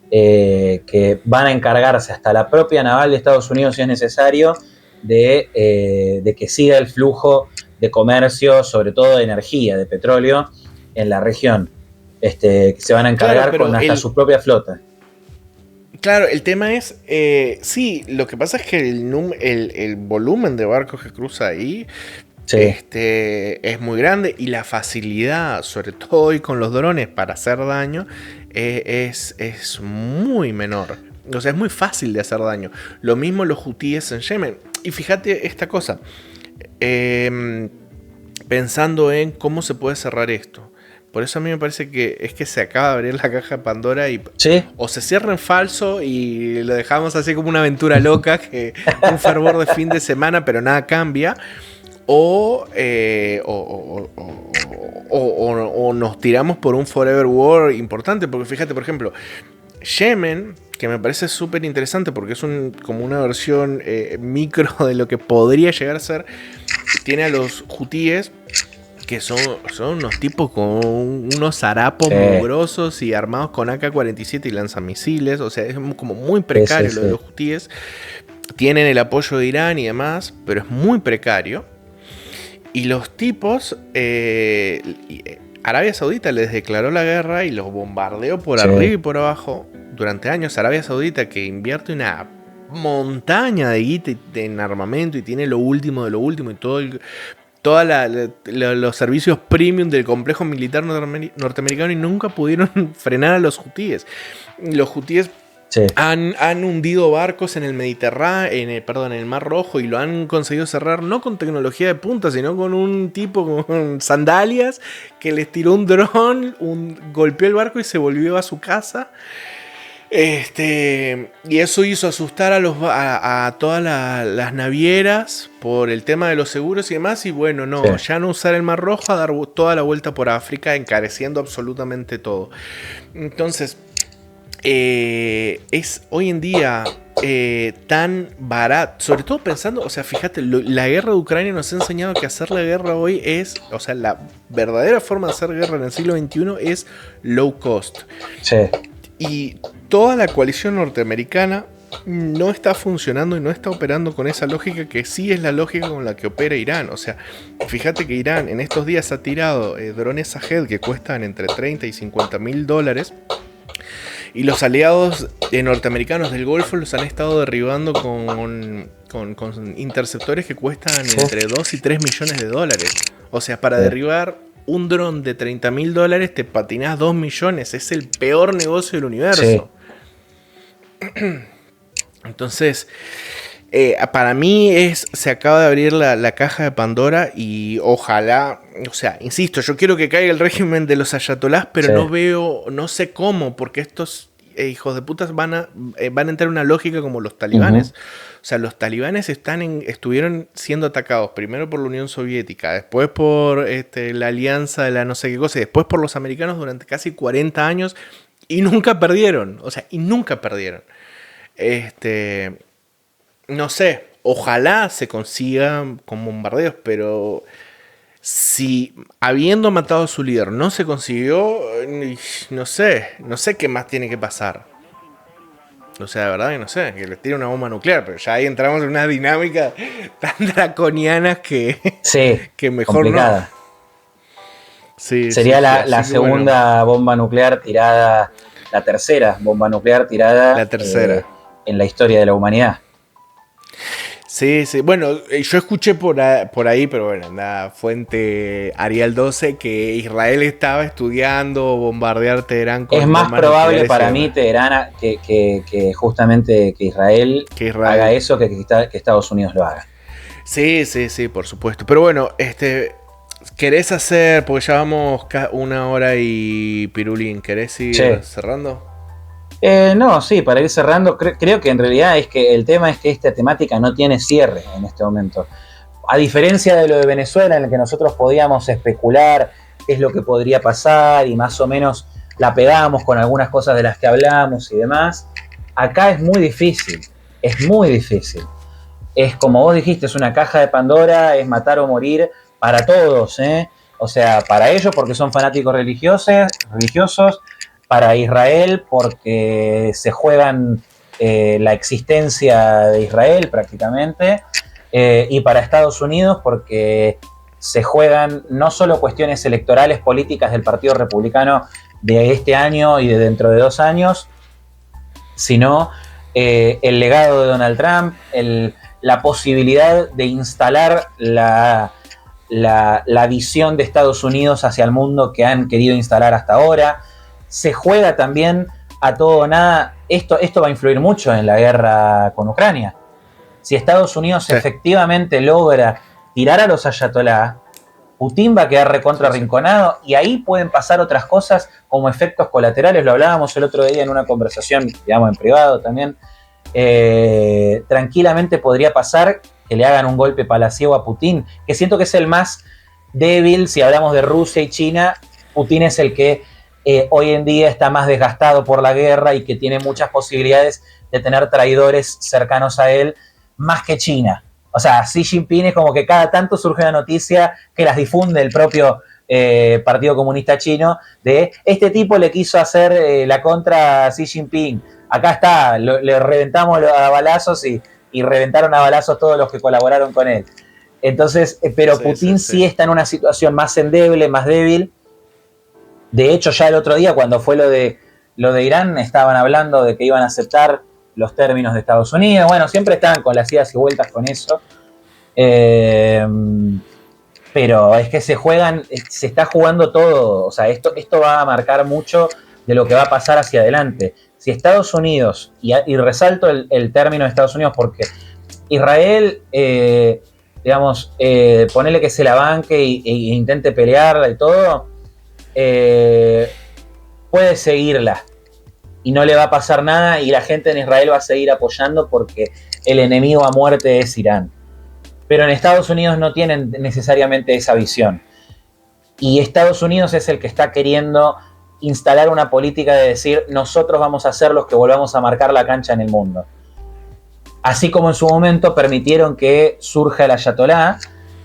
que van a encargarse hasta la propia naval de Estados Unidos, si es necesario, de que siga el flujo de comercio, sobre todo de energía, de petróleo, en la región. Que se van a claro, encargar con pero hasta su propia flota. claro, el tema es, sí, lo que pasa es que el volumen de barcos que cruza ahí Sí, es muy grande y la facilidad, sobre todo hoy con los drones para hacer daño, es muy menor. O sea, es muy fácil de hacer daño. Lo mismo los hutíes en Yemen. Y fíjate esta cosa, eh, pensando en cómo se puede cerrar esto. Por eso a mí me parece que es que se acaba de abrir la caja de Pandora y sí, o se cierra en falso y lo dejamos así como una aventura loca, que un fervor de fin de semana, pero nada cambia. O, o nos tiramos por un Forever War importante. Porque fíjate, por ejemplo, Yemen, que me parece súper interesante porque es como una versión micro de lo que podría llegar a ser, tiene a los hutíes que son unos tipos con unos harapos sí, mugrosos y armados con AK-47 y lanzamisiles. O sea, es como muy sí, sí, precario lo de sí. los hutíes. Tienen el apoyo de Irán y demás, pero es muy precario. Y los tipos, Arabia Saudita les declaró la guerra y los bombardeó por arriba Sí. y por abajo durante años. Arabia Saudita, que invierte una montaña de guita en armamento y tiene lo último de lo último y todos los servicios premium del complejo militar norteamericano y nunca pudieron frenar a los hutíes. Los hutíes Sí, han hundido barcos en el Mediterráneo, en el Mar Rojo, y lo han conseguido cerrar no con tecnología de punta, sino con un tipo con sandalias que les tiró un dron, golpeó el barco y se volvió a su casa. Y eso hizo asustar a todas las navieras por el tema de los seguros y demás. Y bueno, no, Sí. ya no usar el Mar Rojo, a dar toda la vuelta por África, encareciendo absolutamente todo. Entonces, es hoy en día tan barato, sobre todo pensando, o sea, fíjate, la guerra de Ucrania nos ha enseñado que hacer la guerra hoy es, o sea, la verdadera forma de hacer guerra en el siglo XXI es low cost. Sí. Y toda la coalición norteamericana no está funcionando y no está operando con esa lógica que sí es la lógica con la que opera Irán. O sea, fíjate que Irán en estos días ha tirado drones Shahed que cuestan entre 30 y 50 mil dólares. Y los aliados norteamericanos del Golfo los han estado derribando con interceptores que cuestan entre 2 y 3 millones de dólares. O sea, para derribar un dron de 30 mil dólares te patinás 2 millones. Es el peor negocio del universo. Sí. Entonces, para mí se acaba de abrir la caja de Pandora y ojalá, o sea, insisto, yo quiero que caiga el régimen de los ayatolás, pero no sé cómo, porque estos hijos de putas van a entrar en una lógica como los talibanes. O sea, los talibanes estuvieron siendo atacados primero por la Unión Soviética, después por la alianza de la no sé qué cosa, y después por los americanos durante casi 40 años y nunca perdieron. O sea, y nunca perdieron. No sé, ojalá se consiga con bombardeos, pero si habiendo matado a su líder no se consiguió, no sé qué más tiene que pasar. O sea, de verdad que no sé, que les tire una bomba nuclear, pero ya ahí entramos en una dinámica tan draconiana que mejor complicada. No. Sí, sería la segunda bomba nuclear tirada, la tercera bomba nuclear tirada en la historia de la humanidad. Sí. Bueno, yo escuché por ahí, pero bueno, la fuente Ariel 12, que Israel estaba estudiando bombardear Teherán con es más probable para mí Teherán que justamente que Israel haga eso que Estados Unidos lo haga. Sí, por supuesto. Pero bueno, ¿querés hacer, porque ya vamos 1 hora y pirulín, ¿querés ir cerrando? No, sí, para ir cerrando, creo que en realidad es que el tema es que esta temática no tiene cierre en este momento. A diferencia de lo de Venezuela, en el que nosotros podíamos especular qué es lo que podría pasar y más o menos la pegamos con algunas cosas de las que hablamos y demás, acá es muy difícil, es muy difícil. Es como vos dijiste, es una caja de Pandora, es matar o morir para todos, ¿eh? O sea, para ellos porque son fanáticos religiosos, para Israel porque se juegan la existencia de Israel prácticamente, y para Estados Unidos porque se juegan no solo cuestiones electorales políticas del Partido Republicano de este año y de dentro de 2 años, sino el legado de Donald Trump, la posibilidad de instalar la visión de Estados Unidos hacia el mundo que han querido instalar hasta ahora. Se juega también a todo o nada. Esto va a influir mucho en la guerra con Ucrania. Si Estados Unidos efectivamente logra tirar a los ayatolá, Putin va a quedar recontra arrinconado y ahí pueden pasar otras cosas como efectos colaterales. Lo hablábamos el otro día en una conversación, digamos, en privado también. Tranquilamente podría pasar que le hagan un golpe palaciego a Putin, que siento que es el más débil. Si hablamos de Rusia y China, Putin es el que hoy en día está más desgastado por la guerra y que tiene muchas posibilidades de tener traidores cercanos a él, más que China. O sea, Xi Jinping es como que cada tanto surge una noticia que las difunde el propio Partido Comunista Chino, de este tipo le quiso hacer la contra a Xi Jinping. Acá está, le reventamos a balazos y reventaron a balazos todos los que colaboraron con él. Entonces, pero Putin sí está en una situación más endeble, más débil. De hecho, ya el otro día, cuando fue lo de Irán, estaban hablando de que iban a aceptar los términos de Estados Unidos. Bueno, siempre estaban con las idas y vueltas con eso. Pero es que se está jugando todo. O sea, esto va a marcar mucho de lo que va a pasar hacia adelante. Si Estados Unidos, y resalto el término de Estados Unidos porque Israel, digamos, ponele que se la banque e intente pelearla y todo, puede seguirla. y no le va a pasar nada y la gente en Israel va a seguir apoyando porque el enemigo a muerte es Irán. Pero en Estados Unidos no tienen necesariamente esa visión. Y Estados Unidos es el que está queriendo instalar una política de decir, nosotros vamos a ser los que volvamos a marcar la cancha en el mundo. Así como en su momento permitieron que surja el ayatolá,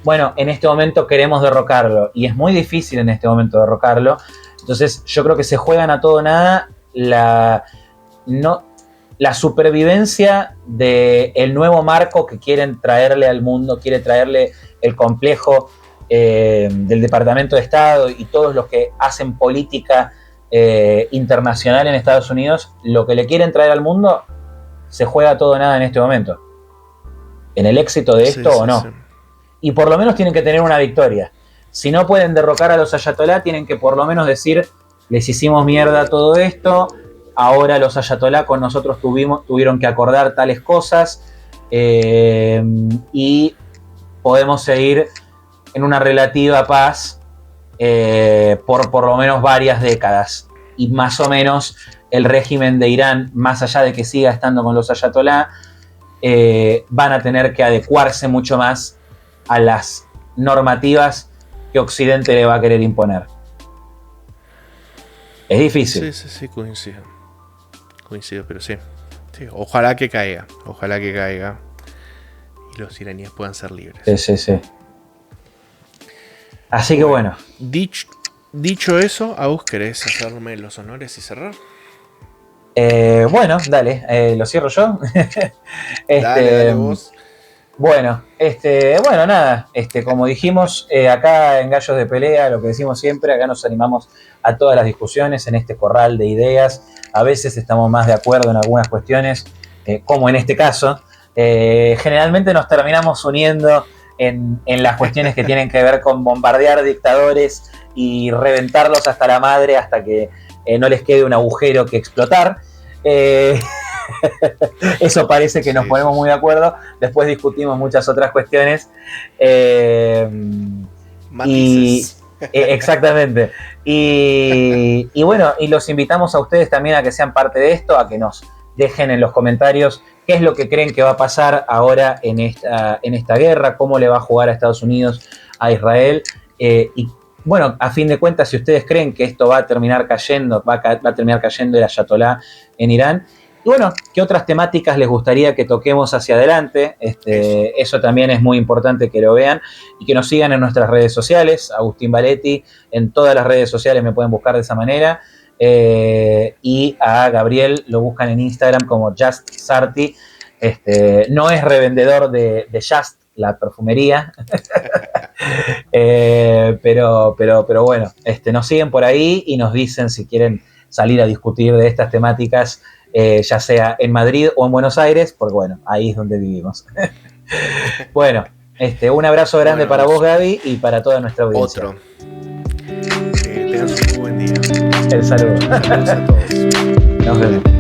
bueno, en este momento queremos derrocarlo. Y es muy difícil en este momento derrocarlo. Entonces yo creo que se juegan a todo o nada la supervivencia del nuevo marco que quieren traerle al mundo, quiere traerle el complejo del Departamento de Estado y todos los que hacen política internacional en Estados Unidos, lo que le quieren traer al mundo, se juega todo o nada en este momento. En el éxito de esto o no. Sí. Y por lo menos tienen que tener una victoria. Si no pueden derrocar a los ayatolá, tienen que por lo menos decir, les hicimos mierda todo esto, ahora los ayatolá con nosotros tuvieron que acordar tales cosas y podemos seguir en una relativa paz por lo menos varias décadas. Y más o menos el régimen de Irán, más allá de que siga estando con los ayatolá, van a tener que adecuarse mucho más a las normativas que Occidente le va a querer imponer. Es difícil. Sí, coincido. Coincido, pero sí. Ojalá que caiga. Y los iraníes puedan ser libres. Sí. Así que bueno. Dicho eso, ¿a vos querés hacerme los honores y cerrar? Bueno, dale. ¿Lo cierro yo? Dale vos. Bueno, nada, como dijimos, acá en Gallos de Pelea, lo que decimos siempre, acá nos animamos a todas las discusiones en este corral de ideas. A veces estamos más de acuerdo en algunas cuestiones, como en este caso. Generalmente nos terminamos uniendo en las cuestiones que tienen que ver con bombardear dictadores y reventarlos hasta la madre hasta que no les quede un agujero que explotar. Eso parece que nos ponemos muy de acuerdo. Después discutimos muchas otras cuestiones. Exactamente. Y bueno, y los invitamos a ustedes también a que sean parte de esto, a que nos dejen en los comentarios qué es lo que creen que va a pasar ahora en esta guerra, cómo le va a jugar a Estados Unidos a Israel. Y bueno, a fin de cuentas, si ustedes creen que esto va a terminar cayendo, va a terminar cayendo el ayatolá en Irán. Y bueno, ¿qué otras temáticas les gustaría que toquemos hacia adelante? Eso también es muy importante que lo vean y que nos sigan en nuestras redes sociales. Agustín Valetti, en todas las redes sociales me pueden buscar de esa manera. Y a Gabriel lo buscan en Instagram como Just Sarti. No es revendedor de Just, la perfumería. Pero bueno, nos siguen por ahí y nos dicen si quieren salir a discutir de estas temáticas. Ya sea en Madrid o en Buenos Aires, porque bueno, ahí es donde vivimos. Bueno, un abrazo grande para vos, Gaby, y para toda nuestra audiencia. Otro. Que tengas un muy buen día. El saludo. Saludos a todos. Nos vemos.